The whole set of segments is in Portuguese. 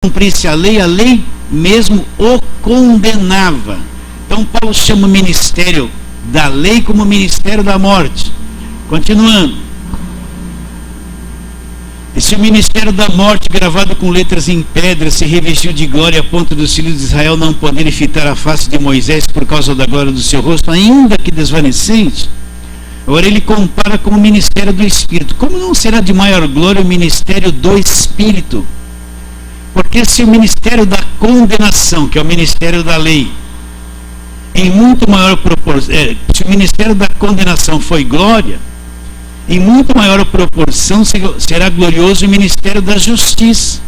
cumprisse a lei mesmo o condenava. Então Paulo chama o ministério da lei como ministério da morte. Continuando. E se o ministério da morte, gravado com letras em pedra, se revestiu de glória a ponto dos filhos de Israel não poderem fitar a face de Moisés por causa da glória do seu rosto, ainda que desvanecente, agora ele compara com o ministério do Espírito. Como não será de maior glória o ministério do Espírito? Porque se o ministério da condenação, que é o ministério da lei, em muito maior proporção, se o ministério da condenação foi glória, em muito maior proporção será glorioso o ministério da justiça.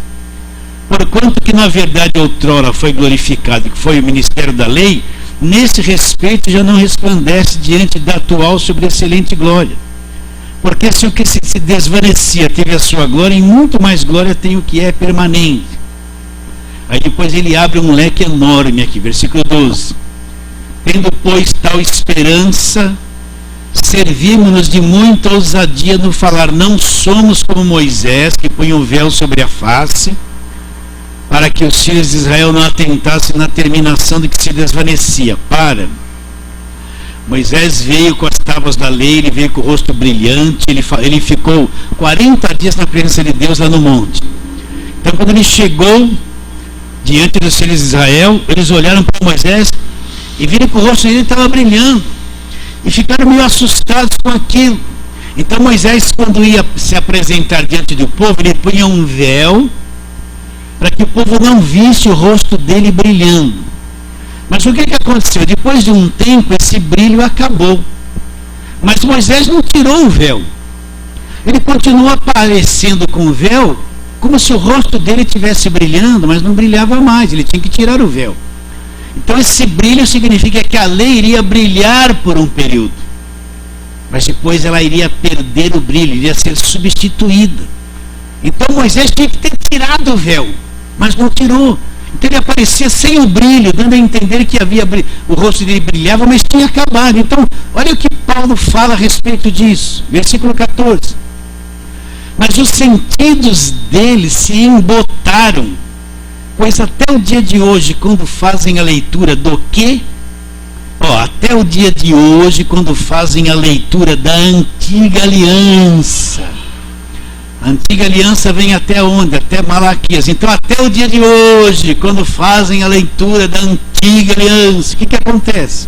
Porquanto que na verdade outrora foi glorificado, que foi o ministério da lei, nesse respeito já não resplandece diante da atual sobreexcelente glória. Porque se o que se desvanecia teve a sua glória, em muito mais glória tem o que é permanente. Aí depois ele abre um leque enorme aqui, versículo 12. Tendo, pois, tal esperança, servimos-nos de muita ousadia no falar. Não somos como Moisés, que punha um véu sobre a face, para que os filhos de Israel não atentassem na terminação do que se desvanecia. Moisés veio com as tábuas da lei, ele veio com o rosto brilhante, ele ficou 40 dias na presença de Deus lá no monte. Então quando ele chegou diante dos filhos de Israel, eles olharam para Moisés e viram que o rosto dele estava brilhando e ficaram meio assustados com aquilo. Então Moisés, quando ia se apresentar diante do povo, ele punha um véu para que o povo não visse o rosto dele brilhando. Mas o que aconteceu? Depois de um tempo, esse brilho acabou. Mas Moisés não tirou o véu. Ele continuou aparecendo com o véu, como se o rosto dele estivesse brilhando, mas não brilhava mais. Ele tinha que tirar o véu. Então esse brilho significa que a lei iria brilhar por um período. Mas depois ela iria perder o brilho, iria ser substituída. Então Moisés tinha que ter tirado o véu, mas não tirou. Então ele aparecia sem o brilho, dando a entender que o rosto dele brilhava, mas tinha acabado. Então, olha o que Paulo fala a respeito disso. Versículo 14. Mas os sentidos deles se embotaram, pois até o dia de hoje, quando fazem a leitura do quê? Até o dia de hoje, quando fazem a leitura da antiga aliança. A antiga aliança vem até onde? Até Malaquias. Então, até o dia de hoje, quando fazem a leitura da antiga aliança, o que acontece?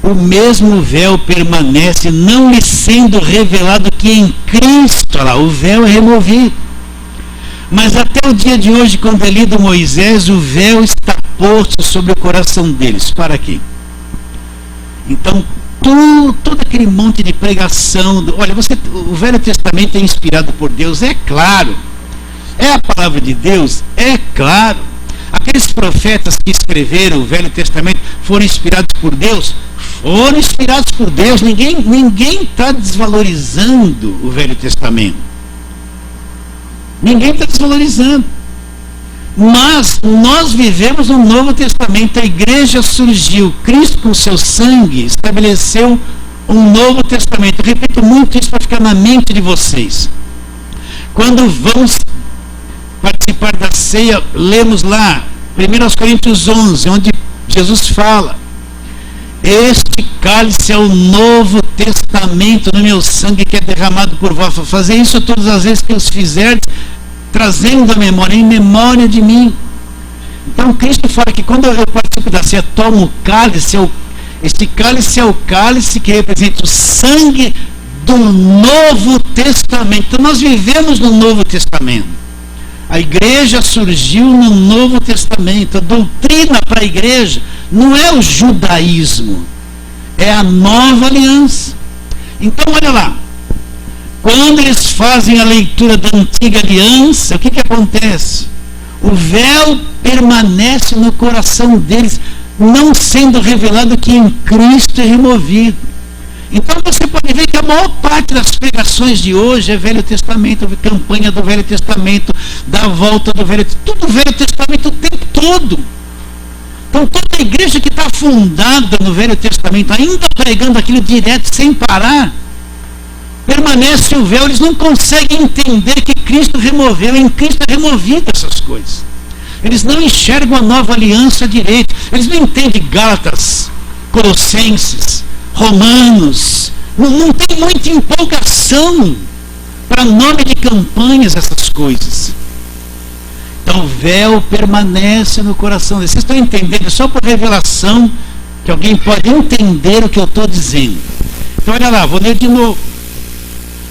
O mesmo véu permanece, não lhe sendo revelado que em Cristo, olha lá, o véu é removido. Mas até o dia de hoje, quando é lido Moisés, o véu está posto sobre o coração deles. Para quê? Então, todo aquele monte de pregação, olha, o Velho Testamento é inspirado por Deus, é claro. É a palavra de Deus, é claro. Aqueles profetas que escreveram o Velho Testamento foram inspirados por Deus? Foram inspirados por Deus. Ninguém está desvalorizando o Velho Testamento. Ninguém está desvalorizando. Mas nós vivemos no Novo Testamento. A igreja surgiu, Cristo com seu sangue estabeleceu um Novo Testamento. Eu repito muito isso para ficar na mente de vocês. Quando vamos participar da ceia, lemos lá 1 Coríntios 11, onde Jesus fala: este cálice é o Novo Testamento no meu sangue que é derramado por vós. Fazer isso todas as vezes que os fizerdes, trazendo a memória, em memória de mim. Então Cristo fala que quando eu participo da ceia, tomo o cálice, este cálice é o cálice que representa o sangue do Novo Testamento. Então nós vivemos no Novo Testamento. A igreja surgiu no Novo Testamento. A doutrina para a igreja não é o judaísmo, é a nova aliança. Então olha lá, quando eles fazem a leitura da antiga aliança, o que acontece? O véu permanece no coração deles, não sendo revelado que em Cristo é removido. Então você pode ver que a maior parte das pregações de hoje é Velho Testamento, campanha do Velho Testamento, da volta do Velho Testamento, tudo Velho Testamento o tempo todo. Então toda a igreja que está fundada no Velho Testamento, ainda pregando aquilo direto, sem parar, Permanece o véu, eles não conseguem entender que Cristo removeu, em Cristo é removido essas coisas. Eles não enxergam a nova aliança direito, eles não entendem Gálatas, Colossenses, Romanos, não tem muita empolgação para nome de campanhas essas coisas. Então o véu permanece no coração deles. Vocês estão entendendo? Só por revelação que alguém pode entender o que eu estou dizendo. Então olha lá, vou ler de novo.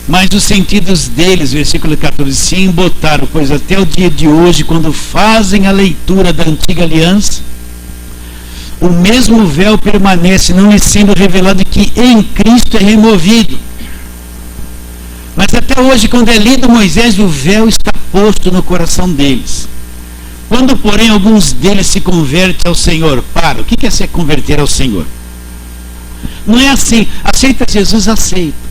Mas os sentidos deles, versículo 14, se embotaram, pois até o dia de hoje, quando fazem a leitura da antiga aliança, o mesmo véu permanece, não lhe sendo revelado que em Cristo é removido. Mas até hoje, quando é lido Moisés, o véu está posto no coração deles. Quando, porém, alguns deles se convertem ao Senhor, o que é se converter ao Senhor? Não é assim, aceita Jesus, aceita.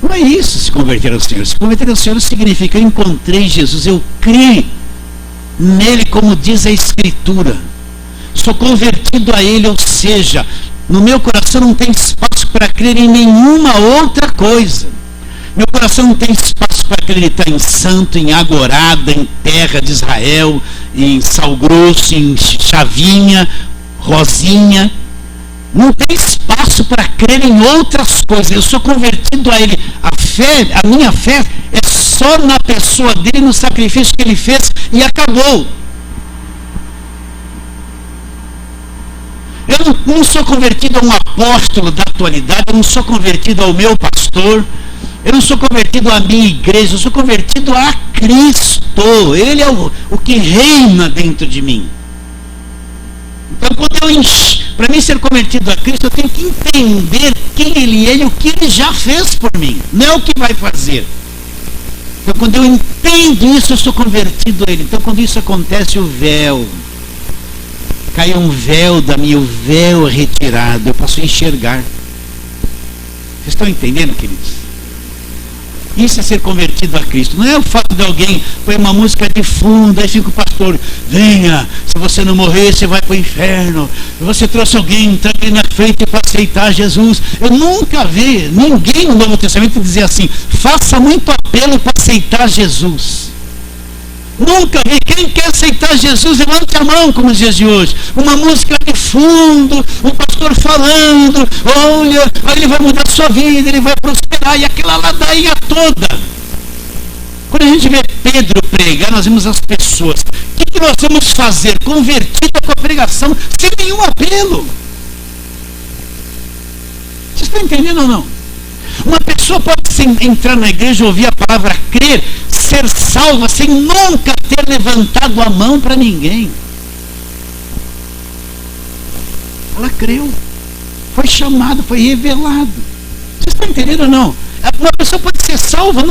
Não é isso, se converter ao Senhor. Se converter ao Senhor significa, eu encontrei Jesus, eu criei nele, como diz a Escritura. Sou convertido a ele, ou seja, no meu coração não tem espaço para crer em nenhuma outra coisa. Meu coração não tem espaço para acreditar em santo, em agorada, em terra de Israel, em sal grosso, em chavinha, rosinha. Não tem espaço para crer em outras coisas. Eu sou convertido a ele. A minha fé é só na pessoa dele, no sacrifício que ele fez, e acabou. Eu não sou convertido a um apóstolo da atualidade, eu não sou convertido ao meu pastor, eu não sou convertido à minha igreja, eu sou convertido a Cristo. Ele é o que reina dentro de mim. Então, para mim ser convertido a Cristo, eu tenho que entender quem Ele é e o que Ele já fez por mim, não é o que vai fazer. Então, quando eu entendo isso, eu sou convertido a Ele. Então, quando isso acontece, o véu cai, um véu da minha, o véu é retirado, eu posso enxergar. Vocês estão entendendo, queridos? Isso é ser convertido a Cristo. Não é o fato de alguém põe uma música de fundo, aí fica o pastor, venha, se você não morrer, você vai para o inferno. Você trouxe alguém, entra aqui na frente para aceitar Jesus. Eu nunca vi ninguém no Novo Testamento dizer assim, faça muito apelo para aceitar Jesus. Nunca vi. Quem quer aceitar Jesus, levante a mão, como nos dias de hoje. Uma música de fundo, um pastor falando, olha, ele vai mudar a sua vida, ele vai prosperar, e aquela ladainha toda. Quando a gente vê Pedro pregar, nós vemos as pessoas. O que nós vamos fazer? Convertida com a pregação, sem nenhum apelo. Vocês estão entendendo ou não? Uma pessoa pode entrar na igreja, ouvir a palavra crer, ser salva, sem nunca ter levantado a mão para ninguém. Ela creu, foi chamada, foi revelado. Vocês estão entendendo ou não? Uma pessoa pode ser salva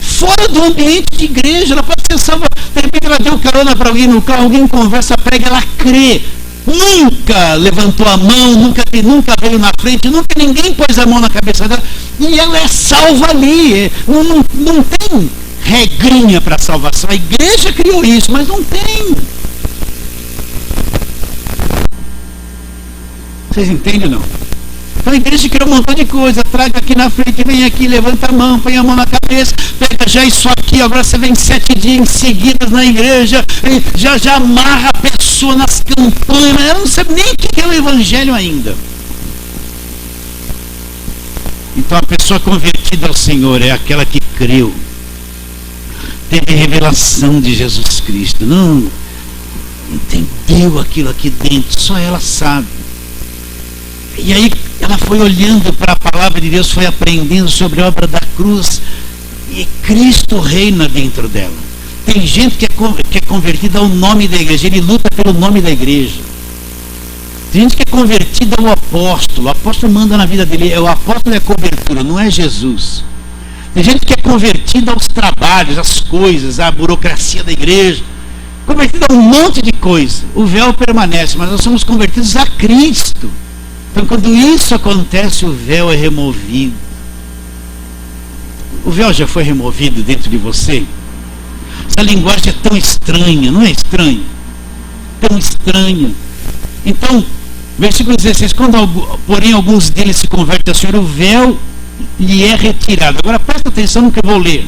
fora do ambiente de igreja, ela pode ser salva, de repente ela deu carona para alguém no carro, alguém conversa, prega, ela crê. Nunca levantou a mão, nunca veio na frente, nunca ninguém pôs a mão na cabeça dela, e ela é salva ali. Não tem regrinha para salvação. A igreja criou isso, mas não tem. Vocês entendem ou não? Então a igreja criou um montão de coisa, traga aqui na frente, vem aqui, levanta a mão, põe a mão na cabeça, pega já isso aqui, agora você vem 7 dias seguidos na igreja, já amarra a pessoa nas campanhas, ela não sabe nem o que é o evangelho ainda. Então a pessoa convertida ao Senhor é aquela que creu, teve revelação de Jesus Cristo, não entendeu aquilo aqui dentro, só ela sabe. E aí ela foi olhando para a palavra de Deus, foi aprendendo sobre a obra da cruz, e Cristo reina dentro dela. Tem gente que é convertida ao nome da igreja, ele luta pelo nome da igreja. Tem gente que é convertida ao apóstolo, o apóstolo manda na vida dele, o apóstolo é a cobertura, não é Jesus. Tem gente que é convertida aos trabalhos, às coisas, à burocracia da igreja, convertida a um monte de coisa. O véu permanece, mas nós somos convertidos a Cristo. Então, quando isso acontece, o véu é removido. O véu já foi removido dentro de você? Essa linguagem é tão estranha, não é estranha? Tão estranha. Então, versículo 16, quando porém alguns deles se convertem ao Senhor, o véu lhe é retirado. Agora presta atenção no que eu vou ler.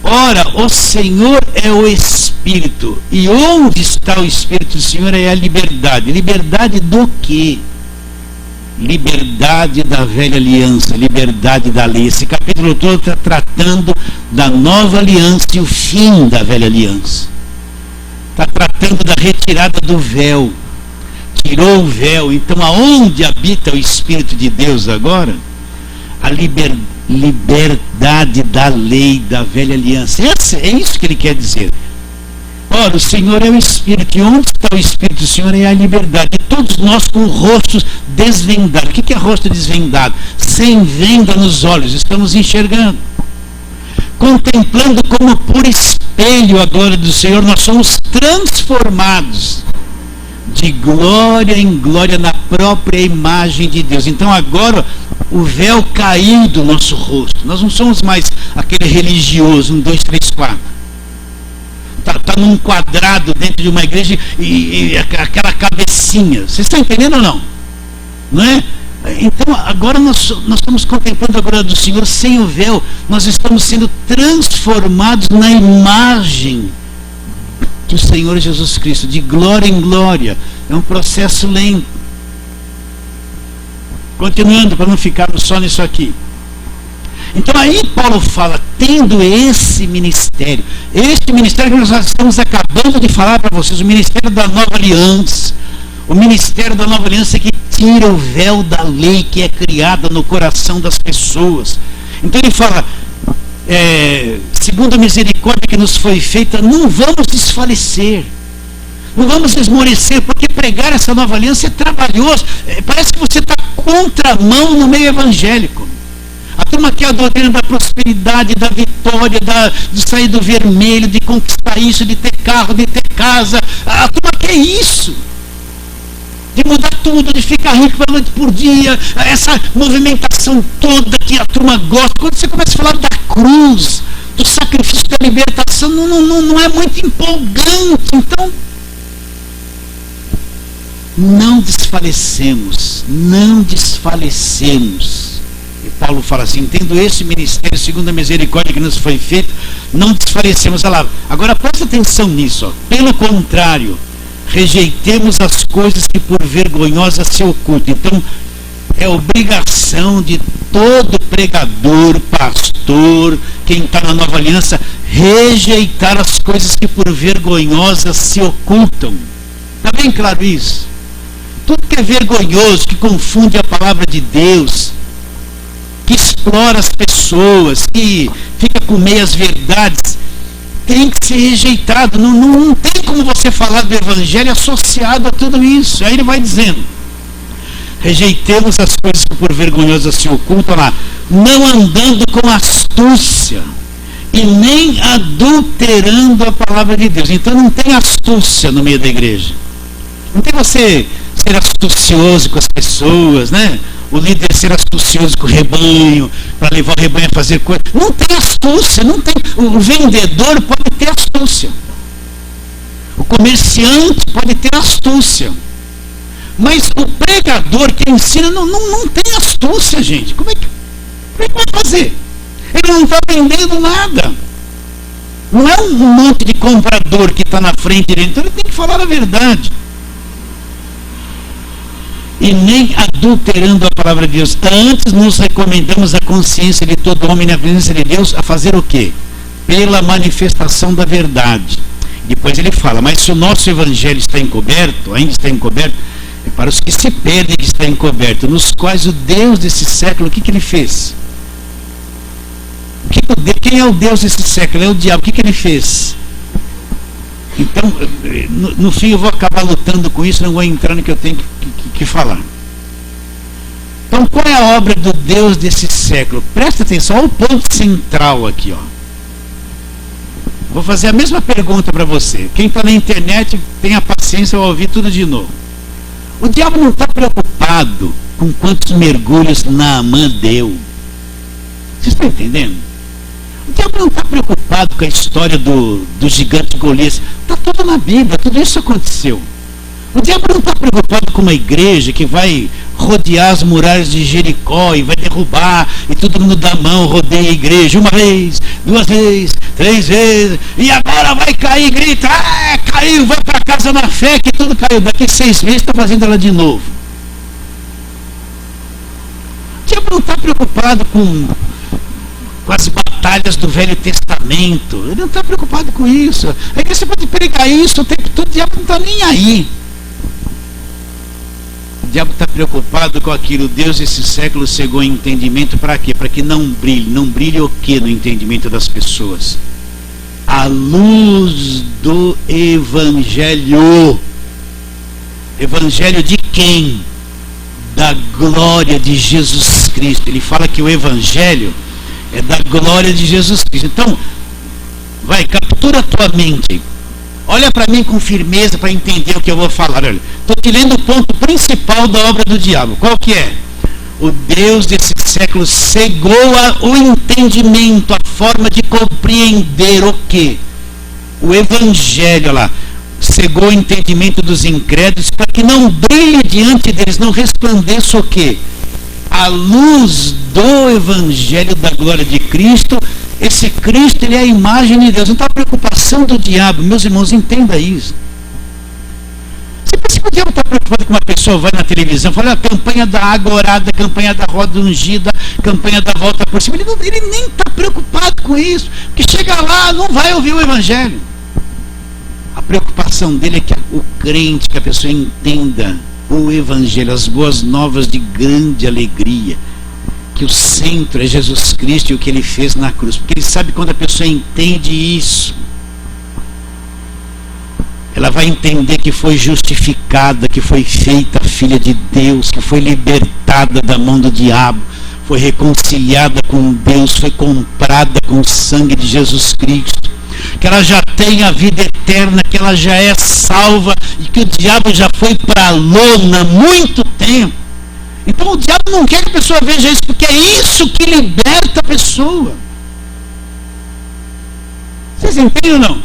Ora, o Senhor é o Espírito, e onde está o Espírito do Senhor é a liberdade. Liberdade do quê? Liberdade da velha aliança, liberdade da lei. Esse capítulo todo está tratando da nova aliança e o fim da velha aliança. Está tratando da retirada do véu. Tirou o véu. Então aonde habita o Espírito de Deus agora? A liberdade da lei da velha aliança. É isso que ele quer dizer. Ora, o Senhor é o Espírito, e onde está o Espírito do Senhor é a liberdade. E todos nós com rostos desvendados. O que é rosto desvendado? Sem venda nos olhos, estamos enxergando. Contemplando como por espelho a glória do Senhor, nós somos transformados de glória em glória na própria imagem de Deus. Então agora o véu caiu do nosso rosto. Nós não somos mais aquele religioso, 1, 2, 3, 4. Está num quadrado dentro de uma igreja e aquela cabecinha. Vocês estão entendendo ou não? Não é? Então agora nós estamos contemplando a glória do Senhor sem o véu. Nós estamos sendo transformados na imagem do Senhor Jesus Cristo, de glória em glória. É um processo lento. Continuando, para não ficarmos só nisso aqui. Então aí Paulo fala, tendo esse ministério que nós estamos acabando de falar para vocês, o ministério da nova aliança. O ministério da nova aliança que tira o véu da lei que é criada no coração das pessoas. Então ele fala, segundo a misericórdia que nos foi feita, não vamos desfalecer, não vamos esmorecer, porque pregar essa nova aliança é trabalhoso. Parece que você está contramão no meio evangélico. A turma quer a doutrina da prosperidade, da vitória, de sair do vermelho, de conquistar isso, de ter carro, de ter casa. A turma quer isso. De mudar tudo, de ficar rico pela noite por dia. Essa movimentação toda que a turma gosta. Quando você começa a falar da cruz, do sacrifício da libertação, não é muito empolgante. Então, não desfalecemos. Não desfalecemos. E Paulo fala assim, tendo esse ministério segundo a misericórdia que nos foi feita, não desfalecemos. Olha lá, agora presta atenção nisso. Ó. Pelo contrário, rejeitemos as coisas que por vergonhosas se ocultam. Então, é obrigação de todo pregador, pastor, quem está na nova aliança, rejeitar as coisas que por vergonhosas se ocultam. Está bem claro isso? Tudo que é vergonhoso, que confunde a palavra de Deus, que explora as pessoas, que fica com meias verdades, tem que ser rejeitado. Não tem como você falar do evangelho associado a tudo isso. Aí ele vai dizendo, rejeitemos as coisas que por vergonhosas se ocultam, lá, não andando com astúcia e nem adulterando a palavra de Deus. Então não tem astúcia no meio da igreja. Não tem você ser astucioso com as pessoas, né? O líder ser astucioso com o rebanho, para levar o rebanho a fazer coisas. Não tem astúcia, não tem. O vendedor pode ter astúcia. O comerciante pode ter astúcia. Mas o pregador que ensina não tem astúcia, gente. Como é que vai fazer? Ele não está vendendo nada. Não é um monte de comprador que está na frente dele. Então ele tem que falar a verdade. E nem adulterando a palavra de Deus. Antes nos recomendamos a consciência de todo homem na presença de Deus a fazer o quê? Pela manifestação da verdade. Depois ele fala, mas se o nosso evangelho está encoberto, ainda está encoberto, é para os que se perdem que está encoberto, nos quais o Deus desse século, o que ele fez? Quem é o Deus desse século? É o diabo. O que ele fez? Então, no fim eu vou acabar lutando com isso, não vou entrar no que eu tenho que falar. Então, qual é a obra do Deus desse século? Presta atenção, olha o ponto central aqui, ó. Vou fazer a mesma pergunta para você. Quem está na internet, tenha paciência, vai ouvir tudo de novo. O diabo não está preocupado com quantos mergulhos Naamã deu. Vocês estão entendendo? O diabo não está preocupado com a história do gigante Golias. Está tudo na Bíblia, tudo isso aconteceu. O diabo não está preocupado com uma igreja que vai rodear as muralhas de Jericó e vai derrubar, e todo mundo dá a mão, rodeia a igreja, uma vez, duas vezes, três vezes, e agora vai cair, grita, caiu, vai para casa na fé, que tudo caiu, daqui 6 meses está fazendo ela de novo. O diabo não está preocupado com as batalhas do Velho Testamento, ele não está preocupado com isso. A igreja pode pregar isso o tempo todo, o diabo não está nem aí. O diabo está preocupado com aquilo. Deus esse século cegou em entendimento para quê? Para que não brilhe. Não brilhe o que no entendimento das pessoas? A luz do Evangelho. Evangelho de quem? Da glória de Jesus Cristo. Ele fala que o Evangelho é da glória de Jesus Cristo. Então, vai, captura a tua mente. Olha para mim com firmeza para entender o que eu vou falar. Estou te lendo o ponto principal da obra do diabo. Qual que é? O Deus desse século cegou o entendimento, a forma de compreender o quê? O Evangelho lá. Cegou o entendimento dos incrédulos para que não brilhe diante deles, não resplandeça o quê? A luz do Evangelho da glória de Cristo. Esse Cristo, ele é a imagem de Deus. Não está a preocupação do diabo. Meus irmãos, entenda isso. Você pensa que o diabo está preocupado com uma pessoa vai na televisão, fala a campanha da água orada, campanha da roda ungida, campanha da volta por cima. Ele nem está preocupado com isso. Porque chega lá, não vai ouvir o Evangelho. A preocupação dele é que o crente, que a pessoa entenda o Evangelho, as boas novas de grande alegria, que o centro é Jesus Cristo e o que ele fez na cruz. Porque ele sabe, quando a pessoa entende isso, ela vai entender que foi justificada, que foi feita filha de Deus, que foi libertada da mão do diabo, foi reconciliada com Deus, foi comprada com o sangue de Jesus Cristo, que ela já tem a vida eterna, que ela já é salva e que o diabo já foi para a lona há muito tempo. Então o diabo não quer que a pessoa veja isso, porque é isso que liberta a pessoa. Vocês entendem ou não?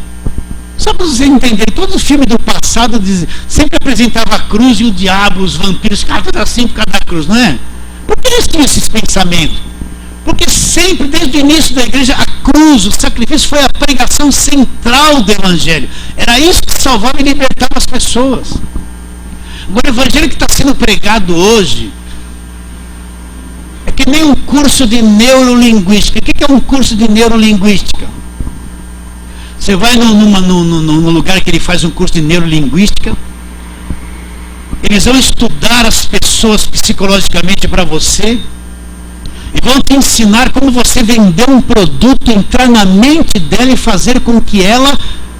Só para vocês entenderem, todo filme do passado sempre apresentava a cruz e o diabo, os vampiros, cada assim por causa da cruz, não é? Por que eles tinham esses pensamentos? Porque sempre, desde o início da igreja, a cruz, o sacrifício foi a pregação central do Evangelho. Era isso que salvava e libertava as pessoas. Agora, o Evangelho que está sendo pregado hoje é que nem um curso de neurolinguística. O que é um curso de neurolinguística? Você vai no lugar que ele faz um curso de neurolinguística, eles vão estudar as pessoas psicologicamente para você, e vão te ensinar como você vender um produto, entrar na mente dela e fazer com que ela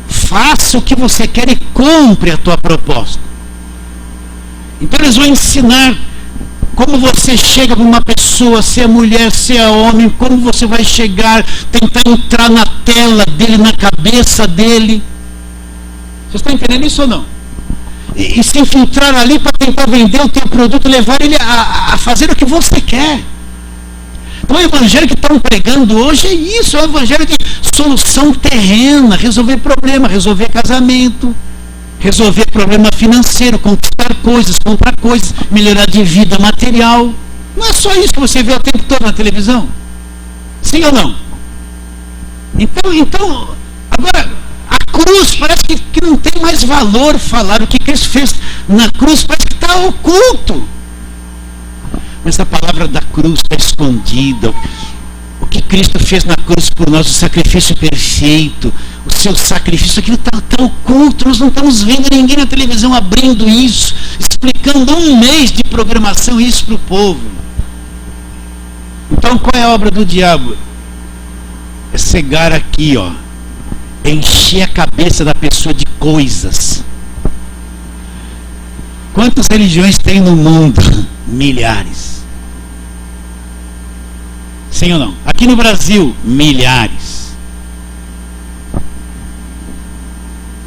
faça o que você quer e compre a tua proposta. Então eles vão ensinar como você chega para uma pessoa, se é mulher, se é homem, como você vai chegar, tentar entrar na tela dele, na cabeça dele. Vocês estão entendendo isso ou não? E se infiltrar ali para tentar vender o teu produto, levar ele a fazer o que você quer. Então o evangelho que estão pregando hoje é isso, é o evangelho de solução terrena, resolver problema, resolver casamento, resolver problema financeiro, conquistar coisas, comprar coisas, melhorar de vida material. Não é só isso que você vê o tempo todo na televisão? Sim ou não? Então agora, a cruz parece que não tem mais valor falar o que Cristo fez na cruz, parece que está oculto. Mas a palavra da cruz está escondida. O que Cristo fez na cruz por nós, o sacrifício perfeito, o seu sacrifício, aquilo está oculto. Nós não estamos vendo ninguém na televisão abrindo isso, explicando um mês de programação isso para o povo. Então qual é a obra do diabo? É cegar aqui, ó, encher a cabeça da pessoa de coisas. Quantas religiões tem no mundo? Milhares. Sim ou não? Aqui no Brasil, milhares.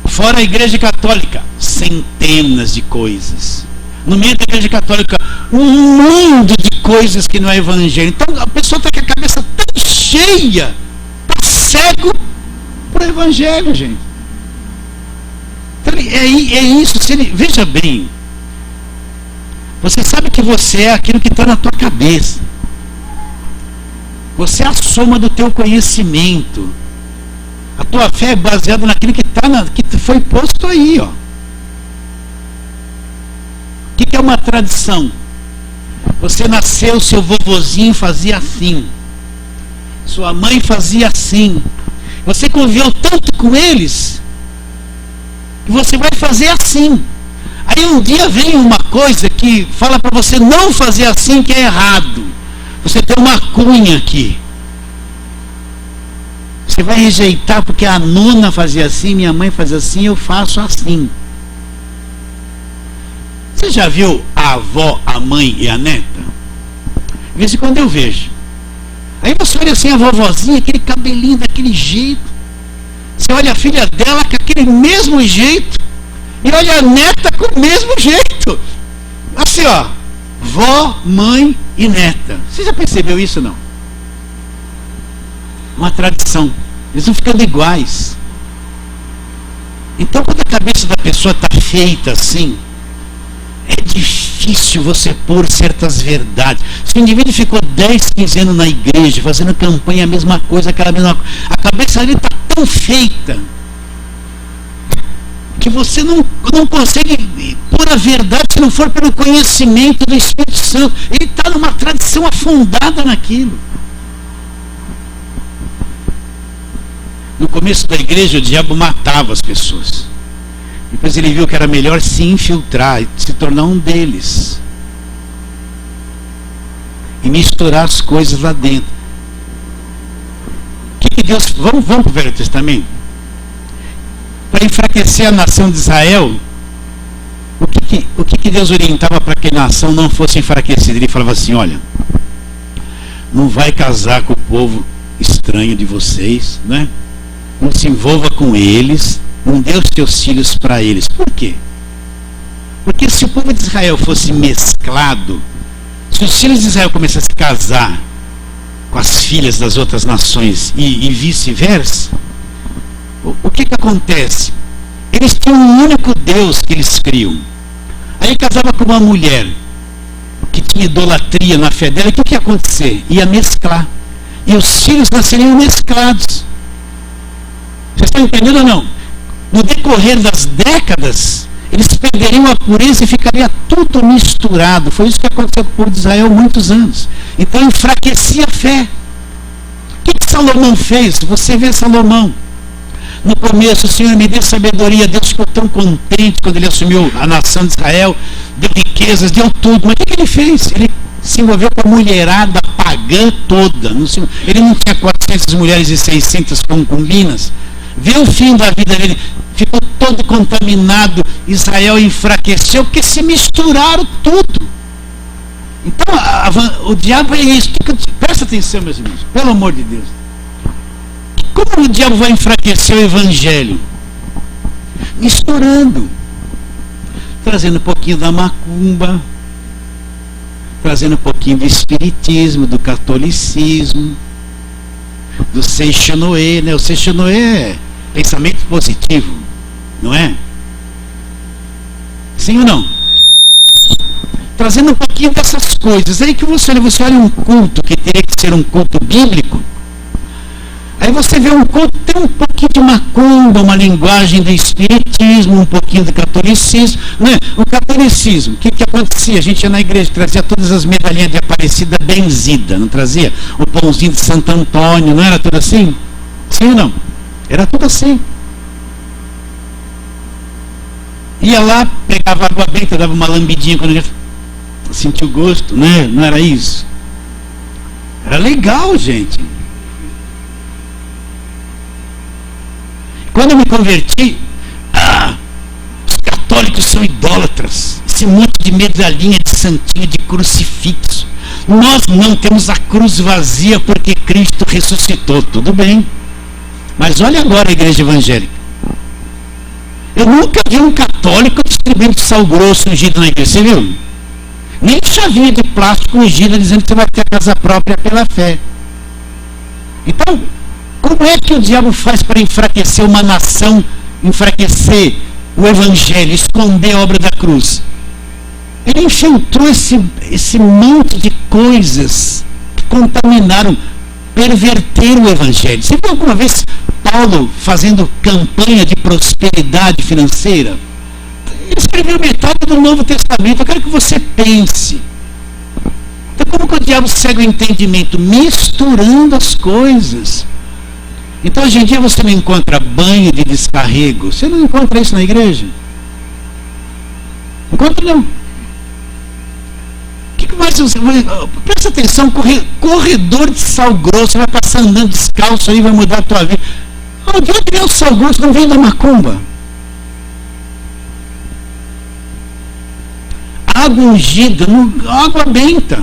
Fora a Igreja Católica, centenas de coisas. No meio da Igreja Católica, um mundo de coisas que não é evangelho. Então a pessoa está com a cabeça tão cheia, está cego para o evangelho, gente. É isso. Veja bem. Você sabe que você é aquilo que está na tua cabeça. Você é a soma do teu conhecimento. A tua fé é baseada naquilo que foi posto aí, ó. O que é uma tradição? Você nasceu, seu vovozinho fazia assim. Sua mãe fazia assim. Você conviveu tanto com eles que você vai fazer assim. Aí um dia vem uma coisa que fala para você não fazer assim, que é errado. Você tem uma cunha aqui. Você vai rejeitar porque a nona fazia assim, minha mãe fazia assim, eu faço assim. Você já viu a avó, a mãe e a neta? De vez em quando eu vejo. Aí você olha assim a vovozinha, aquele cabelinho daquele jeito. Você olha a filha dela com aquele mesmo jeito. E olha a neta com o mesmo jeito. Assim, ó. Vó, mãe e neta. Você já percebeu isso, não? Uma tradição. Eles vão ficando iguais. Então, quando a cabeça da pessoa está feita assim, é difícil você pôr certas verdades. Se o indivíduo ficou 10, 15 anos na igreja, fazendo campanha, a mesma coisa, aquela mesma coisa, a cabeça dele está tão feita que você não consegue pôr a verdade se não for pelo conhecimento do Espírito Santo. Ele está numa tradição afundada naquilo. No começo da igreja, o diabo matava as pessoas. Depois ele viu que era melhor se infiltrar e se tornar um deles. E misturar as coisas lá dentro. O que Deus... Vamos para o Velho Testamento? Para enfraquecer a nação de Israel, o que Deus orientava para que a nação não fosse enfraquecida? Ele falava assim, olha, não vai casar com o povo estranho de vocês, né? Não se envolva com eles, não dê os teus filhos para eles. Por quê? Porque se o povo de Israel fosse mesclado, se os filhos de Israel começassem a casar com as filhas das outras nações e vice-versa, o que acontece? Eles tinham um único Deus que eles criam. Aí casava com uma mulher que tinha idolatria na fé dela, o que ia acontecer? Ia mesclar. E os filhos nasceriam mesclados. Vocês estão entendendo ou não? No decorrer das décadas, eles perderiam a pureza e ficaria tudo misturado. Foi isso que aconteceu com o povo de Israel há muitos anos. Então enfraquecia a fé. O que Salomão fez? Você vê Salomão. No começo, o Senhor me deu sabedoria. Deus ficou tão contente quando ele assumiu a nação de Israel. Deu riquezas, deu tudo. Mas o que ele fez? Ele se envolveu com a mulherada pagã toda. Ele não tinha 400 mulheres e 600 concubinas. Vê o fim da vida dele. Ficou todo contaminado. Israel enfraqueceu porque se misturaram tudo. Então, o diabo é isso. Presta atenção, meus irmãos. Pelo amor de Deus. Como o diabo vai enfraquecer o evangelho? Misturando. Trazendo um pouquinho da macumba. Trazendo um pouquinho do espiritismo, do catolicismo. Do Seixonoé, né? O Seixonoé é pensamento positivo, não é? Sim ou não? Trazendo um pouquinho dessas coisas. Aí que você olha um culto que teria que ser um culto bíblico. Aí você vê um culto, tem um pouquinho de macumba, uma linguagem do espiritismo, um pouquinho do catolicismo, né? O catolicismo, o que acontecia? A gente ia na igreja, trazia todas as medalhinhas de Aparecida benzida, não trazia? O pãozinho de Santo Antônio, não era tudo assim? Sim ou não? Era tudo assim. Ia lá, pegava água benta, dava uma lambidinha quando a gente sentia o gosto, né? Não era isso? Era legal, gente. Quando eu me converti, os católicos são idólatras. Esse monte de medalhinha, de santinho, de crucifixo. Nós não temos a cruz vazia porque Cristo ressuscitou. Tudo bem. Mas olha agora a igreja evangélica. Eu nunca vi um católico distribuindo sal grosso ungido na igreja. Você viu? Nem chavinha de plástico ungida dizendo que você vai ter a casa própria pela fé. Então, como é que o diabo faz para enfraquecer uma nação, enfraquecer o evangelho, esconder a obra da cruz. Ele infiltrou esse monte de coisas que contaminaram, perverteram o evangelho. Você viu alguma vez Paulo fazendo campanha de prosperidade financeira? Ele escreveu metade do Novo Testamento. Eu quero que você pense. Então, como que o diabo cega o entendimento? Misturando as coisas. Então, hoje em dia você não encontra banho de descarrego. Você não encontra isso na igreja? Encontra não. O que mais você... Presta atenção, corredor de sal grosso. Você vai passar andando descalço aí, vai mudar a tua vida. De onde vem o sal grosso? Não vem da macumba. Água ungida, água benta.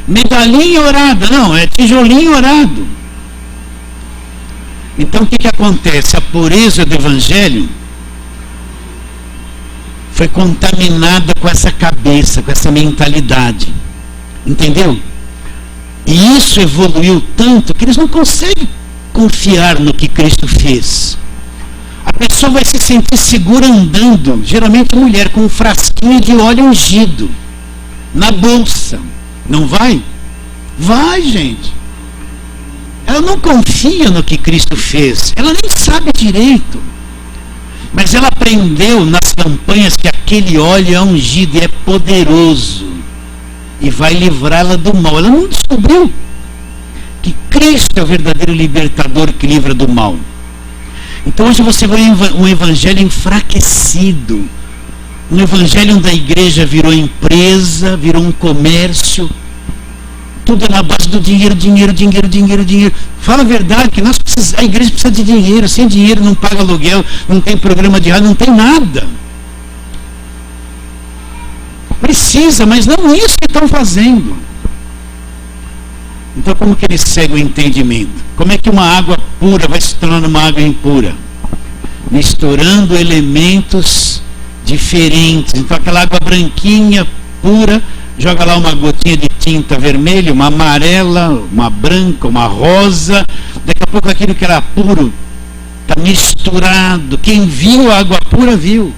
Medalhinha orada, não, é tijolinho orado. Então o que acontece? A pureza do evangelho foi contaminada com essa cabeça, com essa mentalidade. Entendeu? E isso evoluiu tanto que eles não conseguem confiar no que Cristo fez. A pessoa vai se sentir segura andando, geralmente mulher, com um frasquinho de óleo ungido na bolsa. Não vai? Vai, gente. Ela não confia no que Cristo fez. Ela nem sabe direito. Mas ela aprendeu nas campanhas que aquele óleo é ungido e é poderoso. E vai livrá-la do mal. Ela não descobriu que Cristo é o verdadeiro libertador que livra do mal. Então hoje você vê um evangelho enfraquecido. Um evangelho onde a igreja virou empresa, virou um comércio. Tudo é na base do dinheiro, dinheiro, dinheiro, dinheiro, dinheiro. Fala a verdade, que a igreja precisa de dinheiro. Sem dinheiro não paga aluguel, não tem programa de rádio, não tem nada. Precisa, mas não isso que estão fazendo. Então como que eles seguem o entendimento? Como é que uma água pura vai se tornar uma água impura? Misturando elementos diferentes. Então aquela água branquinha, pura, joga lá uma gotinha de tinta vermelha, uma amarela, uma branca, uma rosa. Daqui a pouco aquilo que era puro está misturado. Quem viu a água pura viu.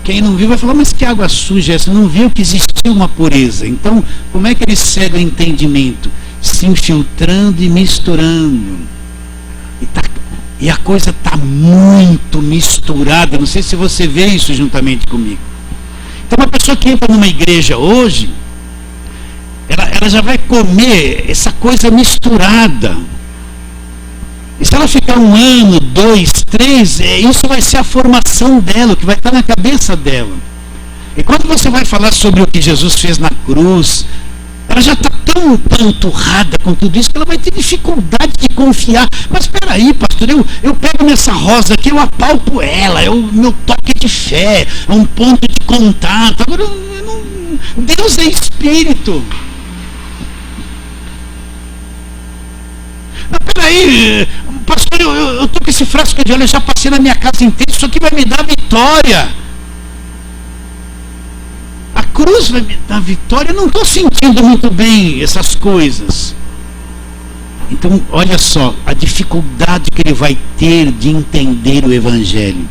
Quem não viu vai falar, mas que água suja é essa? Não viu que existia uma pureza. Então, como é que ele cega o entendimento? Se infiltrando e misturando. E a coisa está muito misturada. Não sei se você vê isso juntamente comigo. Então, uma pessoa que entra numa igreja hoje, ela já vai comer essa coisa misturada. E se ela ficar 1 ano, 2, 3, isso vai ser a formação dela, o que vai estar na cabeça dela. E quando você vai falar sobre o que Jesus fez na cruz, ela já está tão empanturrada com tudo isso que ela vai ter dificuldade de confiar. Mas espera aí, pastor, eu pego nessa rosa aqui, eu apalpo ela, é o meu toque de fé, é um ponto de contato. Agora, Deus é espírito. Mas peraí, pastor, eu estou com esse frasco de óleo, eu já passei na minha casa inteira, isso aqui vai me dar vitória. A cruz vai me dar vitória, eu não estou sentindo muito bem essas coisas. Então, olha só, a dificuldade que ele vai ter de entender o evangelho.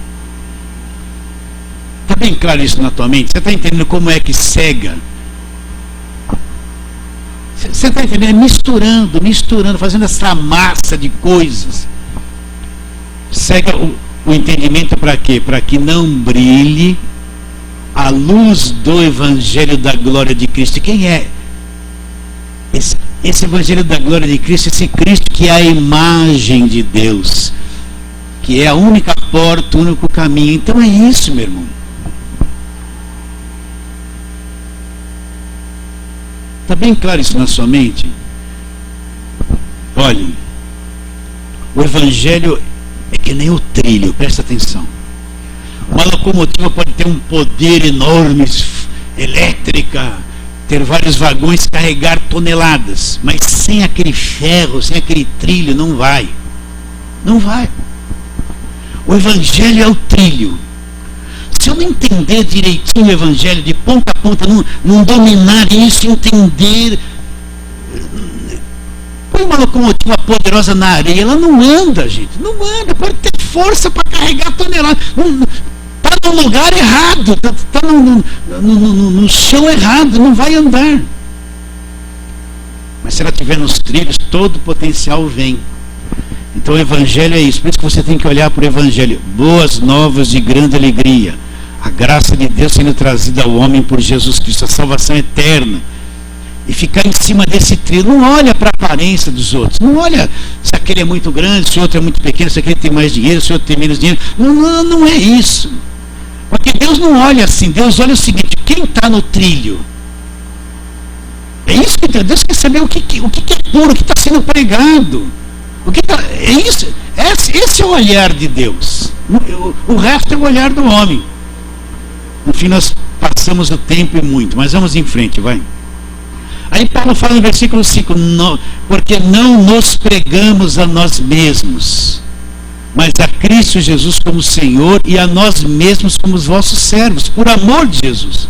Está bem claro isso na tua mente? Você está entendendo como é que cega? Você está entendendo? Misturando, fazendo essa massa de coisas. Cega o entendimento para quê? Para que não brilhe a luz do Evangelho da glória de Cristo. E quem é esse Evangelho da glória de Cristo? Esse Cristo que é a imagem de Deus, que é a única porta, o único caminho. Então é isso, meu irmão. Está bem claro isso na sua mente? Olha, o Evangelho é que nem o trilho, presta atenção. Uma locomotiva pode ter um poder enorme, elétrica, ter vários vagões, carregar toneladas, mas sem aquele ferro, sem aquele trilho, não vai. Não vai. O Evangelho é o trilho. Se eu não entender direitinho o Evangelho de ponta a ponta, não dominar isso, entender, põe uma locomotiva poderosa na areia, ela não anda, gente, não anda, pode ter força para carregar toneladas. Está no lugar errado, está no chão errado, não vai andar. Mas se ela estiver nos trilhos, todo o potencial vem. Então o Evangelho é isso. Por isso que você tem que olhar para o Evangelho. Boas novas de grande alegria. A graça de Deus sendo trazida ao homem por Jesus Cristo. A salvação eterna. E ficar em cima desse trilho. Não olha para a aparência dos outros. Não olha se aquele é muito grande, se o outro é muito pequeno, se aquele tem mais dinheiro, se o outro tem menos dinheiro. Não é isso. Porque Deus não olha assim. Deus olha o seguinte: quem está no trilho? É isso que Deus quer saber, o que é puro, o que está sendo pregado. É isso. Esse é o olhar de Deus. O resto é o olhar do homem. No fim nós passamos o tempo e muito, mas vamos em frente, vai. Aí Paulo fala no versículo 5, porque não nos pregamos a nós mesmos, mas a Cristo Jesus como Senhor e a nós mesmos como os vossos servos, por amor de Jesus.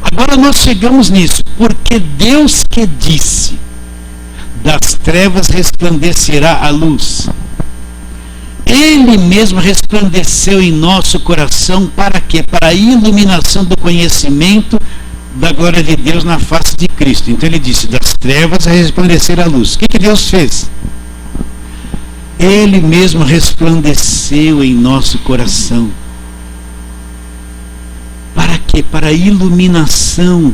Agora nós chegamos nisso, porque Deus que disse: das trevas resplandecerá a luz. Ele mesmo resplandeceu em nosso coração para quê? Para a iluminação do conhecimento da glória de Deus na face de Cristo. Então ele disse: das trevas resplandecerá a luz. O que Deus fez? Ele mesmo resplandeceu em nosso coração. Para quê? Para a iluminação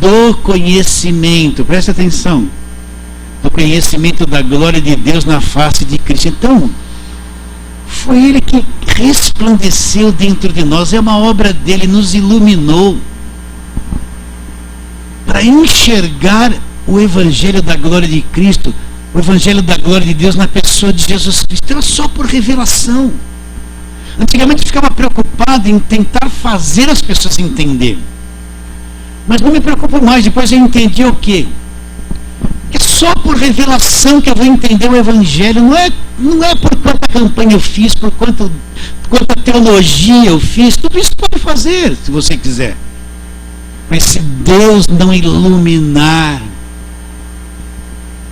do conhecimento. Presta atenção. Do conhecimento da glória de Deus na face de Cristo. Então, foi Ele que resplandeceu dentro de nós. É uma obra dele, nos iluminou para enxergar o Evangelho da glória de Cristo, o Evangelho da glória de Deus na pessoa de Jesus Cristo. É só por revelação. Antigamente eu ficava preocupado em tentar fazer as pessoas entenderem. Mas não me preocupo mais, depois eu entendi o quê? É só por revelação que eu vou entender o Evangelho. Não é por quanta campanha eu fiz, por quanta teologia eu fiz. Tudo isso pode fazer, se você quiser. Mas se Deus não iluminar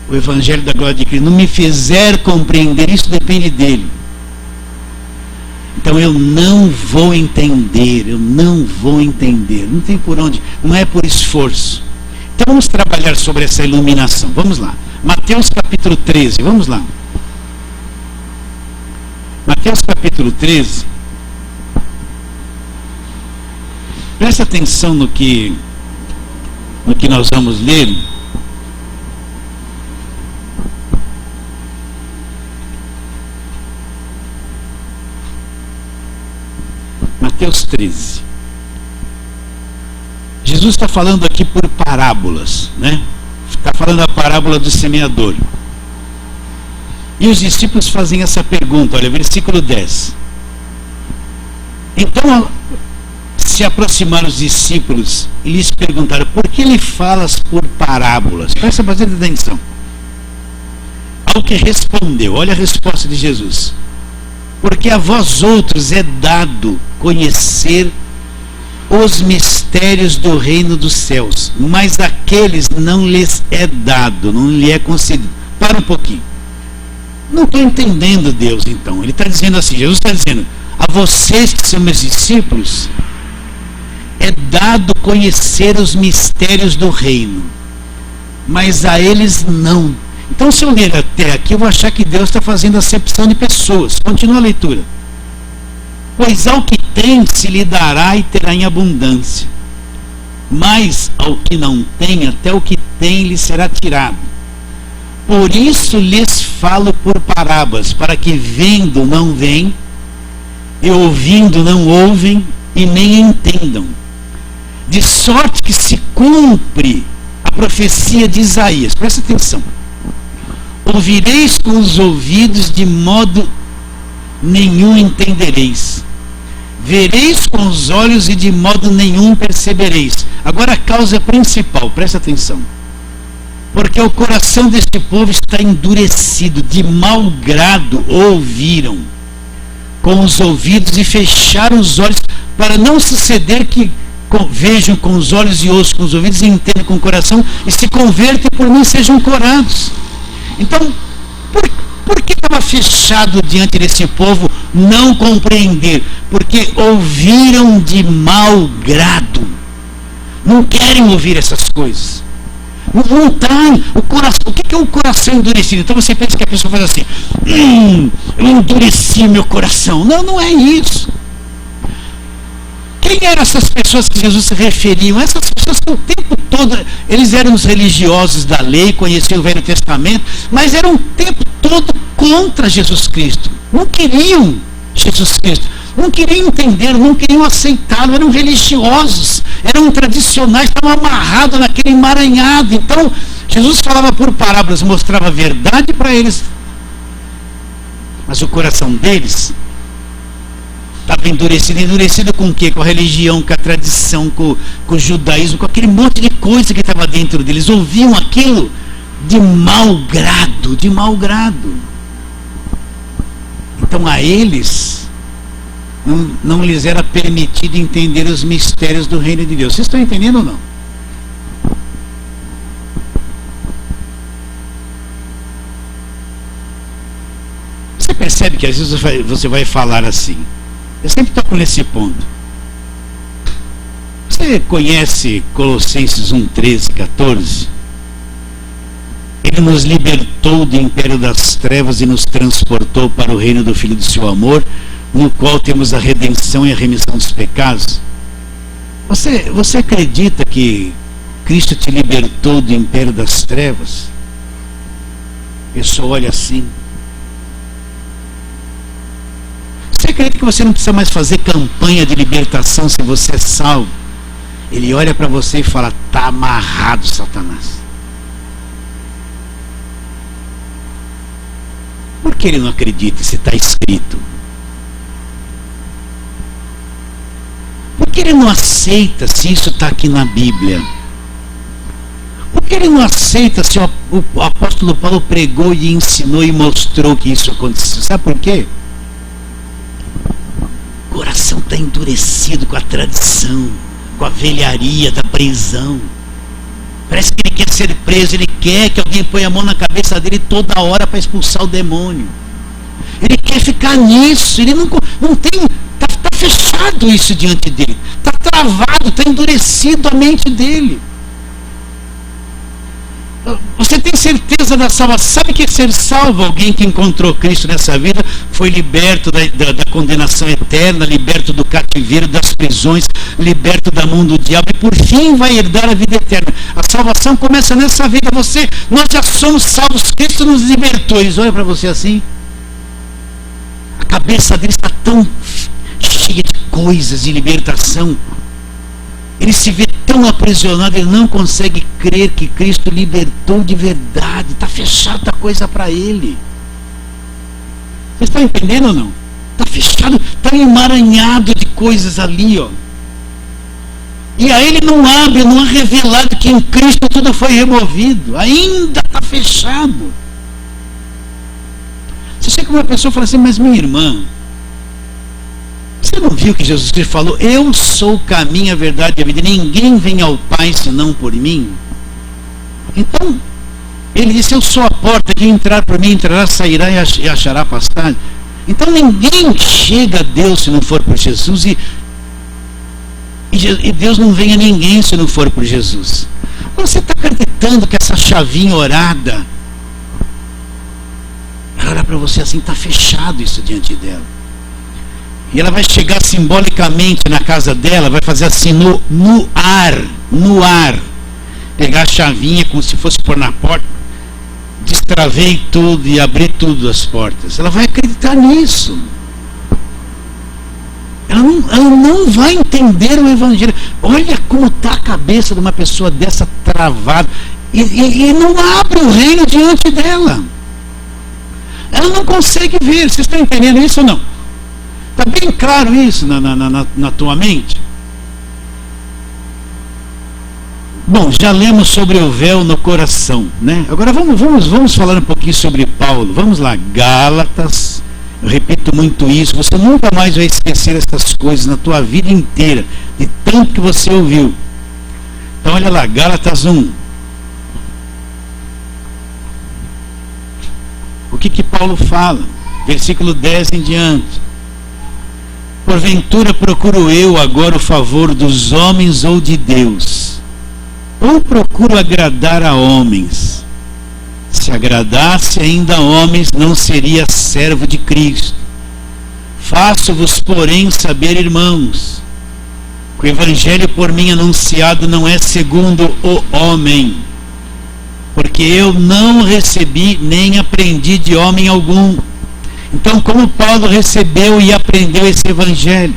o Evangelho da glória de Cristo, não me fizer compreender, isso depende dele. Então eu não vou entender, não tem por onde, não é por esforço. Então vamos trabalhar sobre essa iluminação, vamos lá. Mateus capítulo 13, vamos lá. Mateus capítulo 13. Presta atenção no que nós vamos ler. Mateus 13. Jesus está falando aqui por parábolas, né? Está falando a parábola do semeador. E os discípulos fazem essa pergunta, olha, versículo 10. Então se aproximaram os discípulos e lhes perguntaram: por que lhe falas por parábolas? Presta bastante atenção. Ao que respondeu, olha a resposta de Jesus: porque a vós outros é dado conhecer os mistérios do reino dos céus, mas àqueles não lhes é dado, não lhe é concedido. Para um pouquinho. Não estou entendendo Deus, então. Ele está dizendo assim, Jesus está dizendo: a vocês que são meus discípulos, é dado conhecer os mistérios do reino, mas a eles não. Então, se eu ler até aqui, eu vou achar que Deus está fazendo acepção de pessoas. Continua a leitura. Pois ao que tem se lhe dará e terá em abundância, mas ao que não tem, até o que tem lhe será tirado. Por isso lhes falo por parábolas, para que vendo não veem, e ouvindo não ouvem, e nem entendam. De sorte que se cumpre a profecia de Isaías. Presta atenção. Ouvireis com os ouvidos, de modo nenhum entendereis. Vereis com os olhos e de modo nenhum percebereis. Agora a causa principal, presta atenção. Porque o coração deste povo está endurecido, de mau grado ouviram com os ouvidos e fecharam os olhos, para não suceder que vejam com os olhos e ouçam com os ouvidos e entendam com o coração e se convertem, por mim sejam curados. Então, Por que estava fechado diante desse povo não compreender? Porque ouviram de mau grado. Não querem ouvir essas coisas. Não tem o coração. O que é o coração endurecido? Então você pensa que a pessoa faz assim: eu endureci meu coração. Não, não é isso. Quem eram essas pessoas que Jesus se referiam? Essas pessoas que o tempo todo, eles eram os religiosos da lei, conheciam o Velho Testamento, mas eram o tempo todo contra Jesus Cristo. Não queriam Jesus Cristo. Não queriam entender, não queriam aceitá-lo, eram religiosos, eram tradicionais, estavam amarrados naquele emaranhado. Então, Jesus falava por parábolas, mostrava a verdade para eles, mas o coração deles estava endurecido. Endurecido com o quê? Com a religião, com a tradição, com o judaísmo, com aquele monte de coisa que estava dentro deles. Ouviam aquilo de mau grado, de mau grado. Então a eles não lhes era permitido entender os mistérios do reino de Deus. Vocês estão entendendo ou não? Você percebe que às vezes você vai falar assim. Eu sempre toco nesse ponto. Você conhece Colossenses 1, 13, 14? Ele nos libertou do império das trevas e nos transportou para o reino do Filho do seu amor, no qual temos a redenção e a remissão dos pecados. Você acredita que Cristo te libertou do império das trevas? A pessoa olha assim. Você acredita que você não precisa mais fazer campanha de libertação se você é salvo? Ele olha para você e fala: está amarrado, Satanás. Por que ele não acredita se está escrito? Por que ele não aceita se isso está aqui na Bíblia? Por que ele não aceita se o apóstolo Paulo pregou e ensinou e mostrou que isso aconteceu? Sabe por quê? O coração está endurecido com a tradição, com a velharia da prisão. Parece que ele quer ser preso, ele quer que alguém ponha a mão na cabeça dele toda hora para expulsar o demônio. Ele quer ficar nisso, ele não tem, está fechado isso diante dele, está travado, está endurecido a mente dele. Você tem certeza da salvação? Sabe o que é ser salvo? Alguém que encontrou Cristo nessa vida foi liberto da condenação eterna, liberto do cativeiro, das prisões, liberto da mão do diabo e por fim vai herdar a vida eterna. A salvação começa nessa vida. Nós já somos salvos, Cristo nos libertou. Eles olham para você assim, a cabeça deles está tão cheia de coisas, de libertação. Ele se vê tão aprisionado, ele não consegue crer que Cristo libertou de verdade. Está fechada a coisa para ele. Vocês estão entendendo ou não? Está fechado, está emaranhado de coisas ali, ó. E aí ele não abre, não é revelado que em Cristo tudo foi removido. Ainda está fechado. Você chega com uma pessoa e fala assim: mas minha irmã, você não viu que Jesus Cristo falou: eu sou o caminho, a verdade e a vida, ninguém vem ao Pai senão por mim? Então, ele disse: eu sou a porta, quem entrar por mim entrará, sairá e achará pastagem. Então ninguém chega a Deus se não for por Jesus, e Deus não vem a ninguém se não for por Jesus. Você está acreditando que essa chavinha orada, ela olha para você assim, está fechado isso diante dela. E ela vai chegar simbolicamente na casa dela, vai fazer assim no ar, pegar a chavinha como se fosse pôr na porta, destravei tudo e abrir tudo as portas. Ela vai acreditar nisso. Ela não vai entender o Evangelho. Olha como está a cabeça de uma pessoa dessa travada. E não abre o reino diante dela. Ela não consegue ver. Vocês estão entendendo isso ou não? Está bem claro isso na tua mente? Bom, já lemos sobre o véu no coração, né? Agora vamos falar um pouquinho sobre Paulo. Vamos lá, Gálatas. Eu repito muito isso. Você nunca mais vai esquecer essas coisas na tua vida inteira, de tanto que você ouviu. Então olha lá, Gálatas 1. O que Paulo fala? Versículo 10 em diante. Porventura procuro eu agora o favor dos homens ou de Deus? Ou procuro agradar a homens? Se agradasse ainda a homens, não seria servo de Cristo. Faço-vos, porém, saber, irmãos, que o evangelho por mim anunciado não é segundo o homem, porque eu não recebi nem aprendi de homem algum. Então, como Paulo recebeu e aprendeu esse evangelho?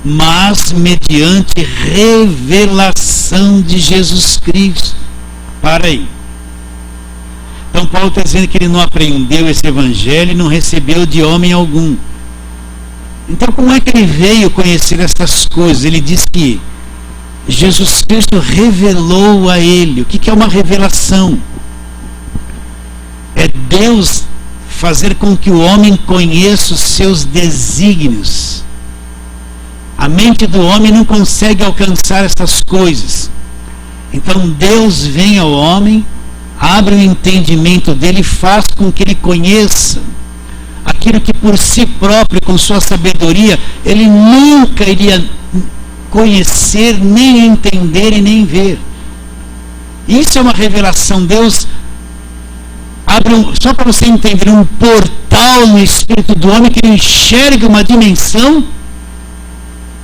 Mas mediante revelação de Jesus Cristo. Para aí. Então Paulo está dizendo que ele não aprendeu esse evangelho e não recebeu de homem algum. Então como é que ele veio conhecer essas coisas? Ele diz que Jesus Cristo revelou a ele. O que é uma revelação? É Deus fazer com que o homem conheça os seus desígnios. A mente do homem não consegue alcançar essas coisas. Então Deus vem ao homem, abre o entendimento dele e faz com que ele conheça aquilo que por si próprio, com sua sabedoria, ele nunca iria conhecer, nem entender e nem ver. Isso é uma revelação. Deus abre, só para você entender, um portal no espírito do homem que ele enxerga uma dimensão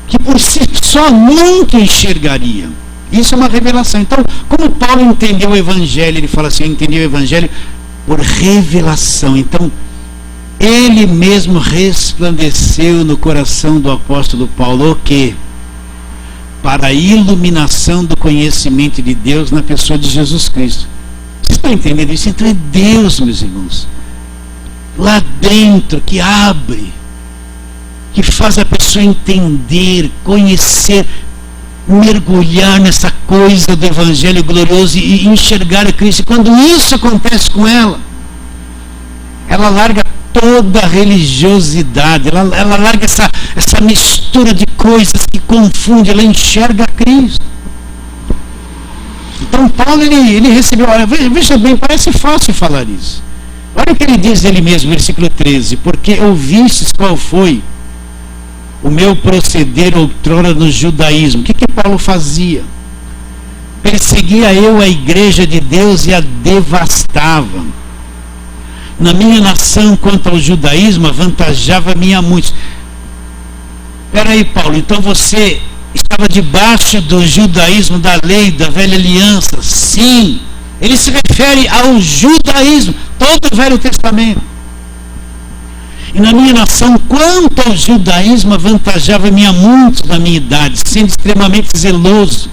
que por si só nunca enxergaria. Isso é uma revelação. Então, como Paulo entendeu o evangelho, ele fala assim, eu entendi o evangelho por revelação. Então, ele mesmo resplandeceu no coração do apóstolo Paulo o quê? Para a iluminação do conhecimento de Deus na pessoa de Jesus Cristo. Vocês estão entendendo isso? Então é Deus, meus irmãos, lá dentro, que abre, que faz a pessoa entender, conhecer, mergulhar nessa coisa do evangelho glorioso e enxergar a Cristo. E quando isso acontece com ela, ela larga toda a religiosidade, ela larga essa mistura de coisas que confunde, ela enxerga a Cristo. Então Paulo, ele recebeu, olha, veja bem, parece fácil falar isso. Olha o que ele diz dele mesmo, versículo 13, porque ouvistes qual foi o meu proceder outrora no judaísmo. O que Paulo fazia? Perseguia eu a igreja de Deus e a devastava. Na minha nação, quanto ao judaísmo, avantajava-me a muitos. Espera aí, Paulo, então você estava debaixo do judaísmo, da lei, da velha aliança? Sim, ele se refere ao judaísmo, todo o Velho Testamento. E na minha nação, quanto ao judaísmo, avantajava-me a muitos da minha idade, sendo extremamente zeloso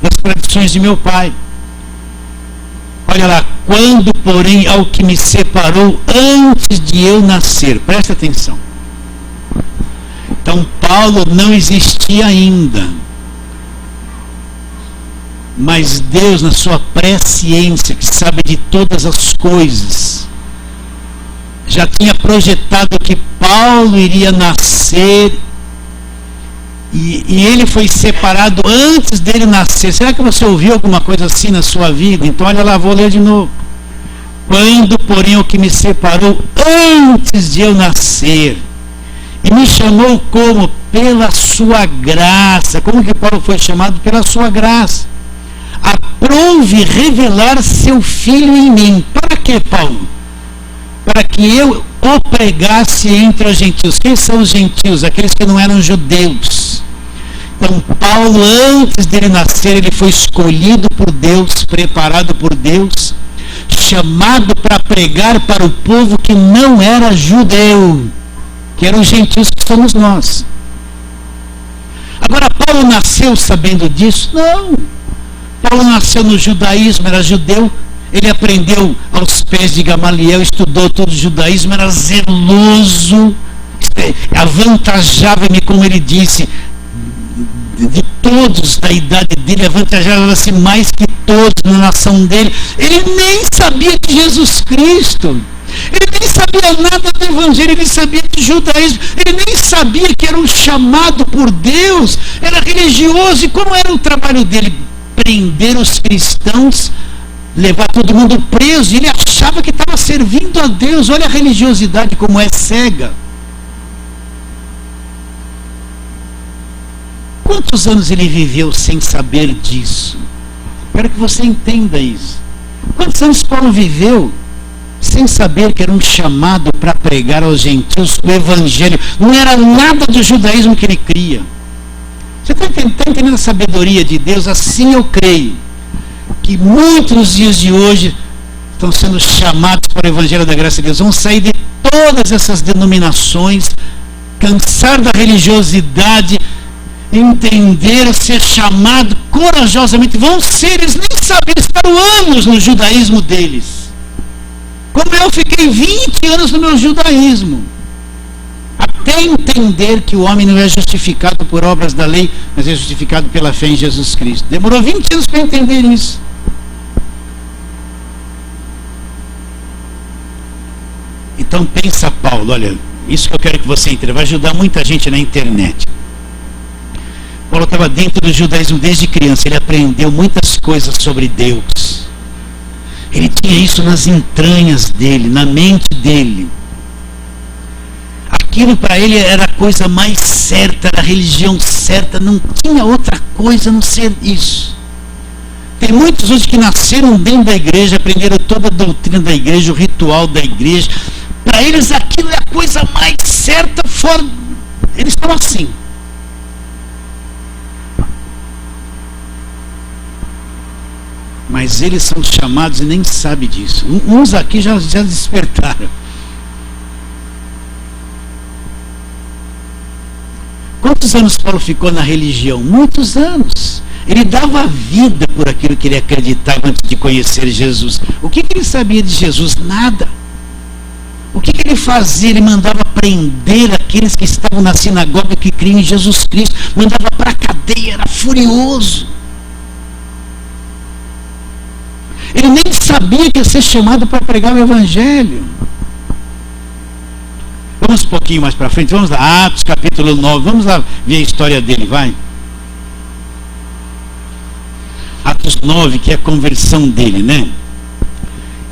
das tradições de meu pai. Olha lá, quando, porém, ao que me separou antes de eu nascer. Presta atenção. Então, Paulo não existia ainda. Mas Deus, na sua presciência, que sabe de todas as coisas, já tinha projetado que Paulo iria nascer e ele foi separado antes dele nascer. Será que você ouviu alguma coisa assim na sua vida? Então olha lá, vou ler de novo. Quando, porém, o que me separou antes de eu nascer e me chamou como? Pela sua graça. Como que Paulo foi chamado? Pela sua graça. Aprouve revelar seu filho em mim. Para quê, Paulo? Para que eu o pregasse entre os gentios. Quem são os gentios? Aqueles que não eram judeus. Então Paulo, antes dele nascer, ele foi escolhido por Deus, preparado por Deus, chamado para pregar para o povo que não era judeu, que eram os gentios, que somos nós. Agora, Paulo nasceu sabendo disso? Não. Paulo nasceu no judaísmo, era judeu. Ele aprendeu aos pés de Gamaliel, estudou todo o judaísmo, era zeloso, avantajava-me, como ele disse, de todos da idade dele, avantajava-se mais que todos na nação dele. Ele nem sabia de Jesus Cristo, ele nem sabia nada do evangelho, ele sabia de judaísmo, ele nem sabia que era um chamado por Deus, era religioso. E como era o trabalho dele? Prender os cristãos levar todo mundo preso, e ele achava que estava servindo a Deus. Olha a religiosidade como é cega. Quantos anos ele viveu sem saber disso? Quero que você entenda isso. Quantos anos Paulo viveu sem saber que era um chamado para pregar aos gentios o evangelho? Não era nada do judaísmo que ele cria. Você está entendendo a sabedoria de Deus? Assim eu creio que muitos nos dias de hoje estão sendo chamados para o evangelho da graça de Deus. Vão sair de todas essas denominações, cansar da religiosidade, entender, ser chamado corajosamente. Vão ser, eles nem sabem, eles ficaram anos no judaísmo deles. Como eu fiquei 20 anos no meu judaísmo, até entender que o homem não é justificado por obras da lei, mas é justificado pela fé em Jesus Cristo. Demorou 20 anos para entender isso. Então pensa, Paulo, olha, isso que eu quero que você entenda, vai ajudar muita gente na internet. Paulo estava dentro do judaísmo desde criança, ele aprendeu muitas coisas sobre Deus. Ele tinha isso nas entranhas dele, na mente dele. Aquilo para ele era a coisa mais certa, era a religião certa, não tinha outra coisa a não ser isso. Tem muitos hoje que nasceram dentro da igreja, aprenderam toda a doutrina da igreja, o ritual da igreja. Para eles aquilo é a coisa mais certa, fora. Eles estão assim. Mas eles são chamados e nem sabem disso. Uns aqui já despertaram. Quantos anos Paulo ficou na religião? Muitos anos. Ele dava vida por aquilo que ele acreditava antes de conhecer Jesus. O que ele sabia de Jesus? Nada. O que ele fazia? Ele mandava prender aqueles que estavam na sinagoga que criam em Jesus Cristo. Mandava para a cadeia, era furioso. Ele nem sabia que ia ser chamado para pregar o evangelho. Vamos um pouquinho mais para frente, vamos lá, Atos capítulo 9, vamos lá ver a história dele, vai. Atos 9, que é a conversão dele, né?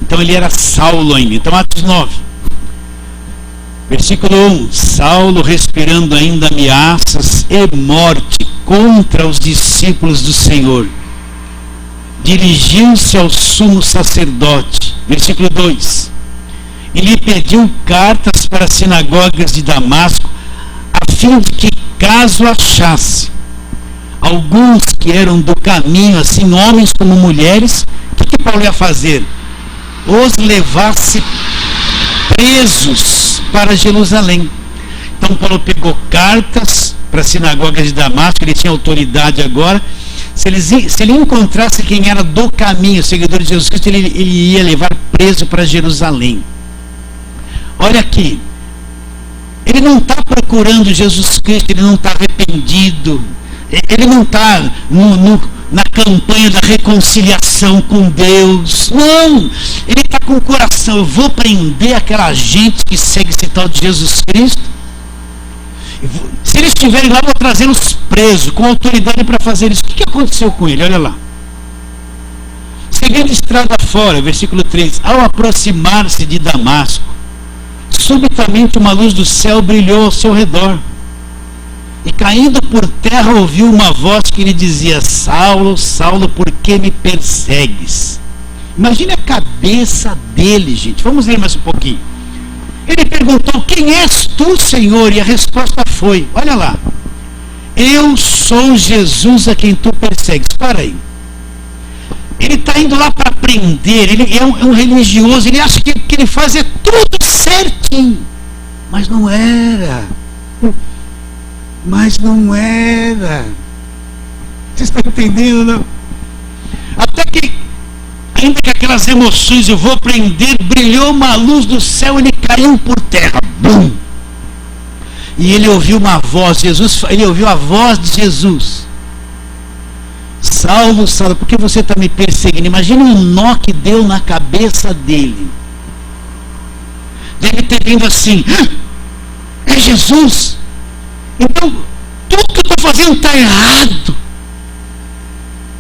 Então ele era Saulo ainda. Então Atos 9, versículo 1. Saulo, respirando ainda ameaças e morte contra os discípulos do Senhor, dirigiu-se ao sumo sacerdote, versículo 2, e lhe pediu cartas para as sinagogas de Damasco, a fim de que, caso achasse alguns que eram do caminho, assim homens como mulheres, o que Paulo ia fazer? Os levasse presos para Jerusalém. Então Paulo pegou cartas para as sinagogas de Damasco, ele tinha autoridade agora. Se ele encontrasse quem era do caminho, seguidor de Jesus Cristo, ele ia levar preso para Jerusalém. Olha aqui, ele não está procurando Jesus Cristo, ele não está arrependido, ele não está na campanha da reconciliação com Deus, não, ele está com o coração, eu vou prender aquela gente que segue esse tal de Jesus Cristo. Se eles estiverem lá, vou trazê-los presos, com autoridade para fazer isso. O que aconteceu com ele? Olha lá. Seguindo estrada fora, versículo 3. Ao aproximar-se de Damasco, subitamente uma luz do céu brilhou ao seu redor. E caindo por terra, ouviu uma voz que lhe dizia: Saulo, Saulo, por que me persegues? Imagine a cabeça dele, gente. Vamos ler mais um pouquinho. Ele perguntou: quem és tu, Senhor? E a resposta foi, olha lá: eu sou Jesus a quem tu persegues. Para aí. Ele está indo lá para prender, ele é um religioso, ele acha que o que ele faz é tudo certinho. Mas não era. Mas não era. Vocês estão entendendo, não? Até que, ainda que aquelas emoções, eu vou prender, brilhou uma luz do céu, ele caiu por terra. Bum! E ele ouviu uma voz, ele ouviu a voz de Jesus: Saulo, Saulo, por que você está me perseguindo? Imagina um nó que deu na cabeça dele. Deve ter vindo assim: é Jesus? Então, tudo que eu estou fazendo está errado.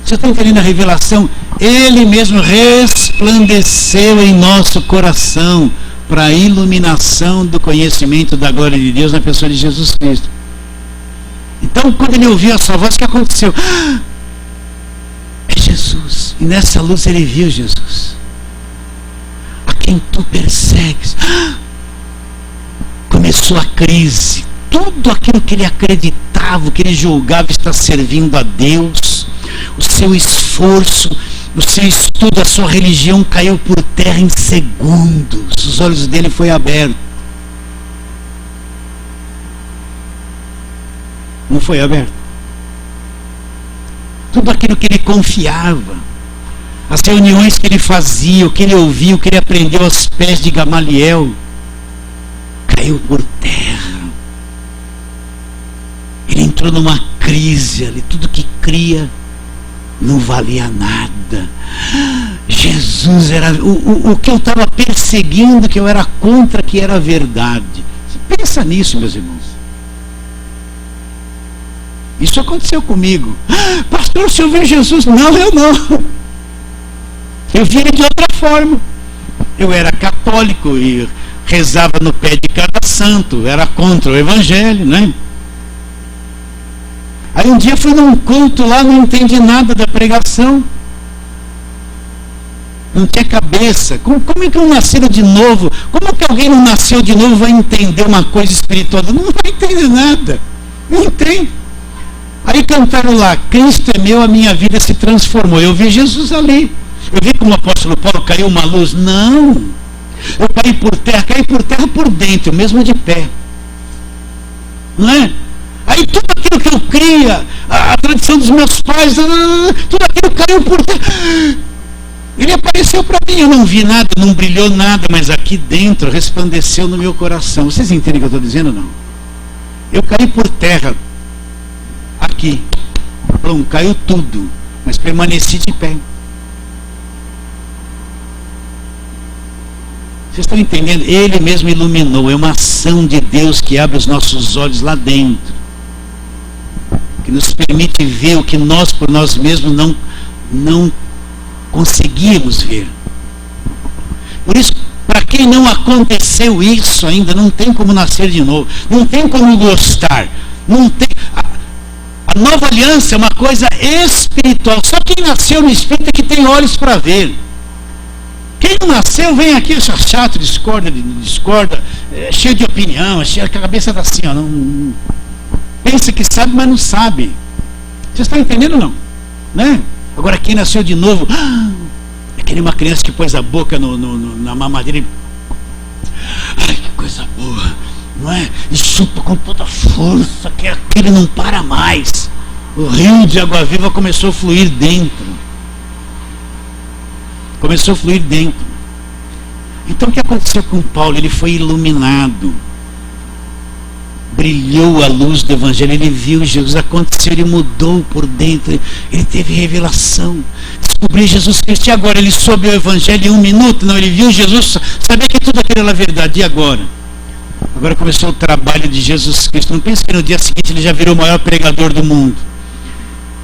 Você está entendendo a revelação? Ele mesmo resplandeceu em nosso coração para a iluminação do conhecimento da glória de Deus na pessoa de Jesus Cristo. Então, quando ele ouviu a sua voz, o que aconteceu? É Jesus. E nessa luz ele viu Jesus. A quem tu persegues. Começou a crise. Tudo aquilo que ele acreditava, que ele julgava estar servindo a Deus, o seu esforço, o seu estudo, a sua religião caiu por terra em segundos. Os olhos dele foram abertos. Não foi aberto. Tudo aquilo que ele confiava, as reuniões que ele fazia, o que ele ouvia, o que ele aprendeu aos pés de Gamaliel, caiu por terra. Ele entrou numa crise ali, tudo que cria não valia nada. Jesus era o que eu estava perseguindo, que eu era contra, que era verdade. Você pensa nisso, meus irmãos. Isso aconteceu comigo. Pastor, o senhor viu Jesus? Não, eu não. Eu vi ele de outra forma. Eu era católico e rezava no pé de cada santo, era contra o evangelho, né? Aí um dia fui num culto lá, não entendi nada da pregação. Não tinha cabeça. Como é que eu nasci de novo? Como que alguém não nasceu de novo vai entender uma coisa espiritual? Não vai entender nada. Não entende. Aí cantaram lá, Cristo é meu, a minha vida se transformou. Eu vi Jesus ali. Eu vi como o apóstolo Paulo caiu uma luz. Não. Eu caí por terra por dentro, mesmo de pé. Não é? Aí tudo aquilo que eu cria, a tradição dos meus pais, tudo aquilo caiu por terra. Ele apareceu para mim, eu não vi nada, não brilhou nada, mas aqui dentro resplandeceu no meu coração. Vocês entendem o que eu estou dizendo ou não? Eu caí por terra. Aqui. Pronto, caiu tudo. Mas permaneci de pé. Vocês estão entendendo? Ele mesmo iluminou. É uma ação de Deus que abre os nossos olhos lá dentro, que nos permite ver o que nós por nós mesmos não conseguíamos ver. Por isso, para quem não aconteceu isso ainda, não tem como nascer de novo. Não tem como gostar. Não tem. A nova aliança é uma coisa espiritual. Só quem nasceu no Espírito é que tem olhos para ver. Quem não nasceu, vem aqui, chato, discorda, cheio de opinião, a cabeça está assim, ó, não, pensa que sabe, mas não sabe. Vocês estão entendendo ou não? Né? Agora quem nasceu de novo, é que nem uma criança que pôs a boca na mamadeira e... Ai, que coisa boa, não é? E chupa com toda a força, que aquele não para mais. O rio de água viva começou a fluir dentro. Começou a fluir dentro. Então o que aconteceu com Paulo? Ele foi iluminado. Brilhou a luz do Evangelho. Ele viu Jesus. Aconteceu, ele mudou por dentro. Ele teve revelação. Descobriu Jesus Cristo. E agora ele soube o Evangelho em 1 minuto? Não, ele viu Jesus. Sabia que tudo aquilo era verdade. E agora? Agora começou o trabalho de Jesus Cristo. Não pense que no dia seguinte ele já virou o maior pregador do mundo.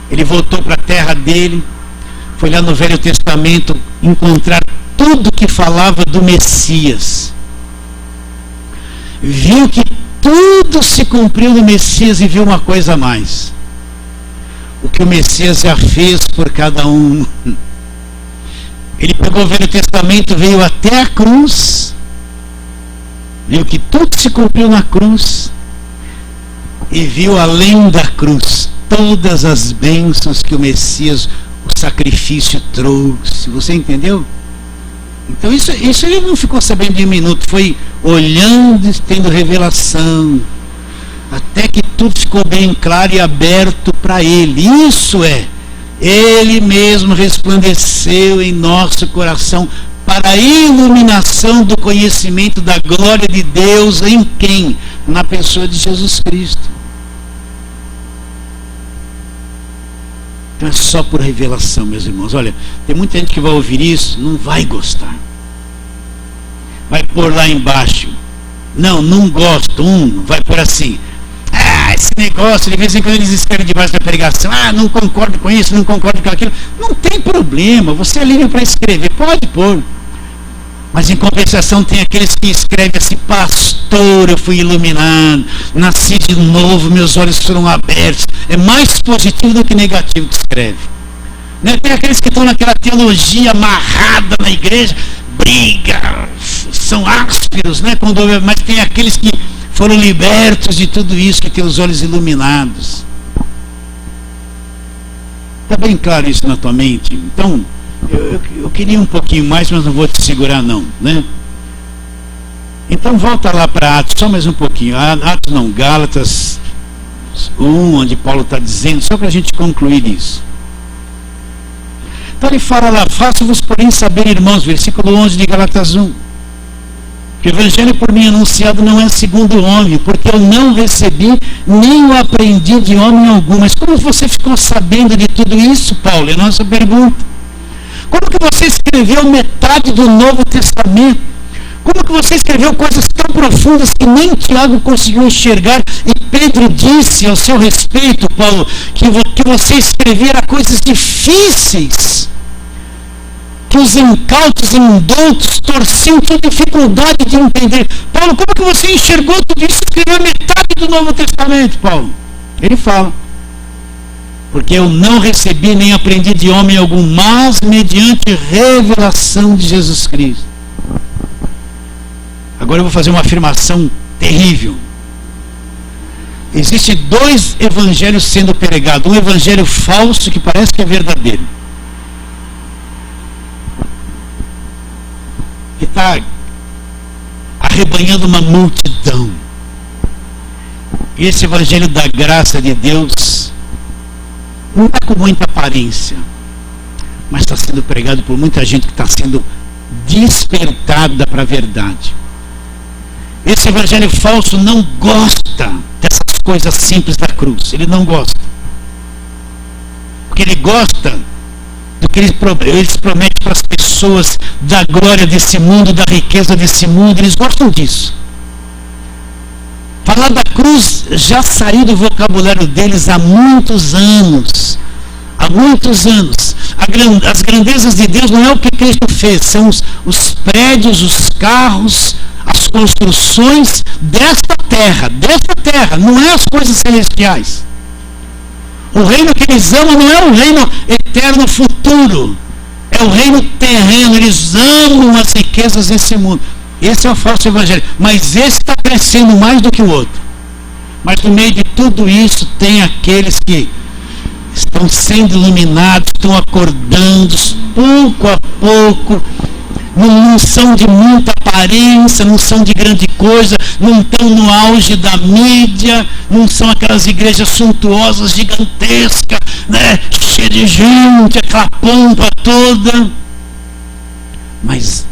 Ele voltou para a terra dele. Foi lá no Velho Testamento encontrar tudo que falava do Messias. Viu que tudo se cumpriu no Messias e viu uma coisa a mais. O que o Messias já fez por cada um. Ele pegou o Velho Testamento, veio até a cruz, viu que tudo se cumpriu na cruz e viu além da cruz todas as bênçãos que o Messias, o sacrifício trouxe. Você entendeu? Então isso ele não ficou sabendo de 1 minuto, foi olhando e tendo revelação, até que tudo ficou bem claro e aberto para ele. Isso é, ele mesmo resplandeceu em nosso coração para a iluminação do conhecimento da glória de Deus em quem? Na pessoa de Jesus Cristo. Então é só por revelação, meus irmãos. Olha, tem muita gente que vai ouvir isso, não vai gostar. Vai pôr lá embaixo. Não gosto. Vai pôr assim. esse negócio, de vez em quando eles escrevem debaixo da pregação, não concordo com isso, não concordo com aquilo. Não tem problema, você é livre para escrever, pode pôr. Mas em compensação tem aqueles que escrevem assim: pastor, eu fui iluminado, nasci de novo, meus olhos foram abertos. É mais positivo do que negativo que escreve. Né? Tem aqueles que estão naquela teologia amarrada na igreja, briga, são ásperos, né? Mas tem aqueles que foram libertos de tudo isso, que têm os olhos iluminados. Está bem claro isso na tua mente? Então, eu queria um pouquinho mais, mas não vou te segurar não, né? Então volta lá para Atos, só mais um pouquinho. Atos não, Gálatas 1, onde Paulo está dizendo, só para a gente concluir isso. Então ele fala lá: faço-vos porém saber, irmãos, versículo 11 de Gálatas 1, que o evangelho por mim anunciado não é segundo o homem, porque eu não recebi, nem o aprendi de homem algum. Mas como você ficou sabendo de tudo isso, Paulo? É a nossa pergunta. Como que você escreveu metade do Novo Testamento? Como que você escreveu coisas tão profundas que nem Tiago conseguiu enxergar? E Pedro disse ao seu respeito, Paulo, que você escrevera coisas difíceis, que os incautos e indoutos torciam, tinham dificuldade de entender. Paulo, como que você enxergou tudo isso e escreveu metade do Novo Testamento, Paulo? Ele fala: porque eu não recebi nem aprendi de homem algum, mas mediante revelação de Jesus Cristo. Agora eu vou fazer uma afirmação terrível. Existem dois evangelhos sendo pregados. Um evangelho falso que parece que é verdadeiro, que está arrebanhando uma multidão. E esse evangelho da graça de Deus não está com muita aparência, mas está sendo pregado por muita gente que está sendo despertada para a verdade. Esse evangelho falso não gosta dessas coisas simples da cruz. Ele não gosta. Porque ele gosta do que eles prometem para as pessoas, da glória desse mundo, da riqueza desse mundo. Eles gostam disso. Falar da cruz já saiu do vocabulário deles há muitos anos. Há muitos anos. As grandezas de Deus não é o que Cristo fez, são os prédios, os carros, as construções desta terra, não é as coisas celestiais. O reino que eles amam não é o reino eterno futuro, é o reino terreno. Eles amam as riquezas desse mundo. Esse é o falso evangelho, mas esse está crescendo mais do que o outro. Mas no meio de tudo isso tem aqueles que estão sendo iluminados, estão acordando pouco a pouco, não são de muita aparência, não são de grande coisa, não estão no auge da mídia, não são aquelas igrejas suntuosas, gigantescas, né, cheia de gente, aquela pompa toda. Mas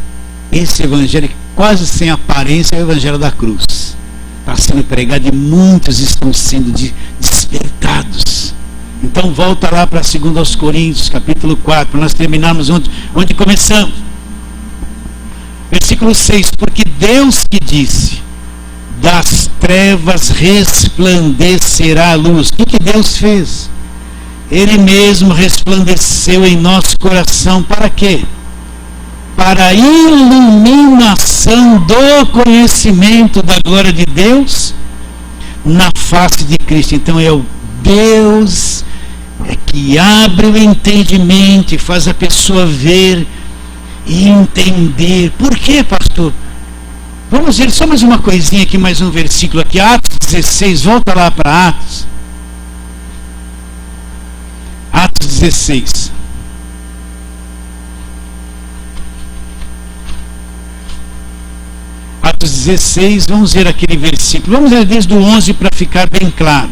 esse evangelho quase sem aparência é o evangelho da cruz. Está sendo pregado e muitos estão sendo despertados. Então volta lá para 2 Coríntios, capítulo 4, para nós terminarmos onde começamos. Versículo 6, porque Deus que disse, das trevas resplandecerá a luz. O que Deus fez? Ele mesmo resplandeceu em nosso coração, para quê? Para a iluminação do conhecimento da glória de Deus na face de Cristo. Então é o Deus que abre o entendimento e faz a pessoa ver e entender. Por quê, pastor? Vamos ver só mais uma coisinha aqui, mais um versículo aqui, Atos 16, volta lá para Atos. Atos 16. Atos 16, vamos ver aquele versículo. Vamos ler desde o 11 para ficar bem claro.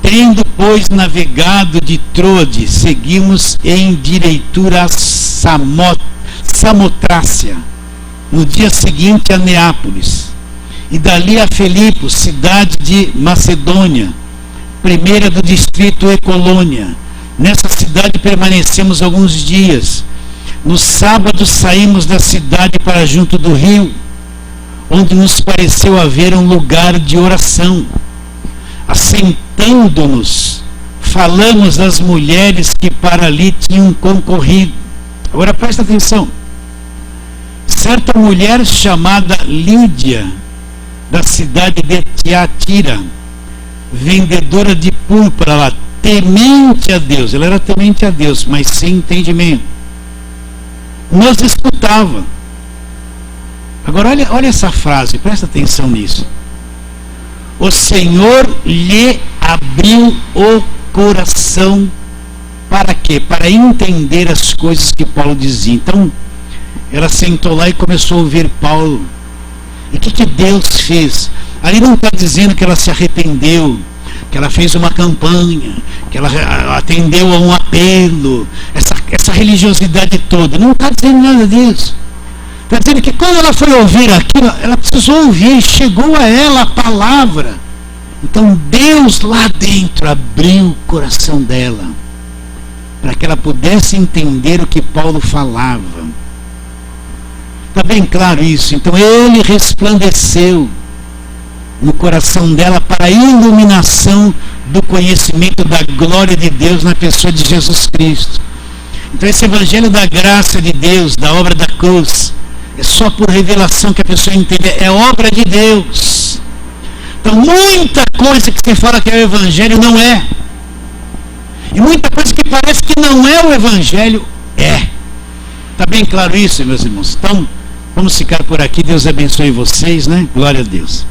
Tendo, pois, navegado de Troade, seguimos em direitura a Samotrácia, no dia seguinte a Neápolis, e dali a Filipos, cidade de Macedônia, primeira do distrito Ecolônia. Nessa cidade permanecemos alguns dias. No sábado saímos da cidade para junto do rio, onde nos pareceu haver um lugar de oração. assentando-nos, falamos das mulheres que para ali tinham concorrido. Agora presta atenção. Certa mulher chamada Lídia, da cidade de Tiatira, vendedora de púrpura lá, temente a Deus, ela era temente a Deus, mas sem entendimento, nos escutava. Agora olha essa frase, presta atenção nisso. O Senhor lhe abriu o coração para quê? Para entender as coisas que Paulo dizia. Então, ela sentou lá e começou a ouvir Paulo. E o que Deus fez? Ali não está dizendo que ela se arrependeu, que ela fez uma campanha, que ela atendeu a um apelo, essa religiosidade toda. Não está dizendo nada disso. Está dizendo que quando ela foi ouvir aquilo, ela precisou ouvir, chegou a ela a palavra. Então Deus lá dentro abriu o coração dela, para que ela pudesse entender o que Paulo falava. Está bem claro isso? Então ele resplandeceu no coração dela para a iluminação do conhecimento da glória de Deus na pessoa de Jesus Cristo. Então esse evangelho da graça de Deus, da obra da cruz, é só por revelação que a pessoa entende, é obra de Deus. Então muita coisa que você fala que é o evangelho não é. E muita coisa que parece que não é o evangelho é. Está bem claro isso, meus irmãos? Então, vamos ficar por aqui. Deus abençoe vocês, né? Glória a Deus.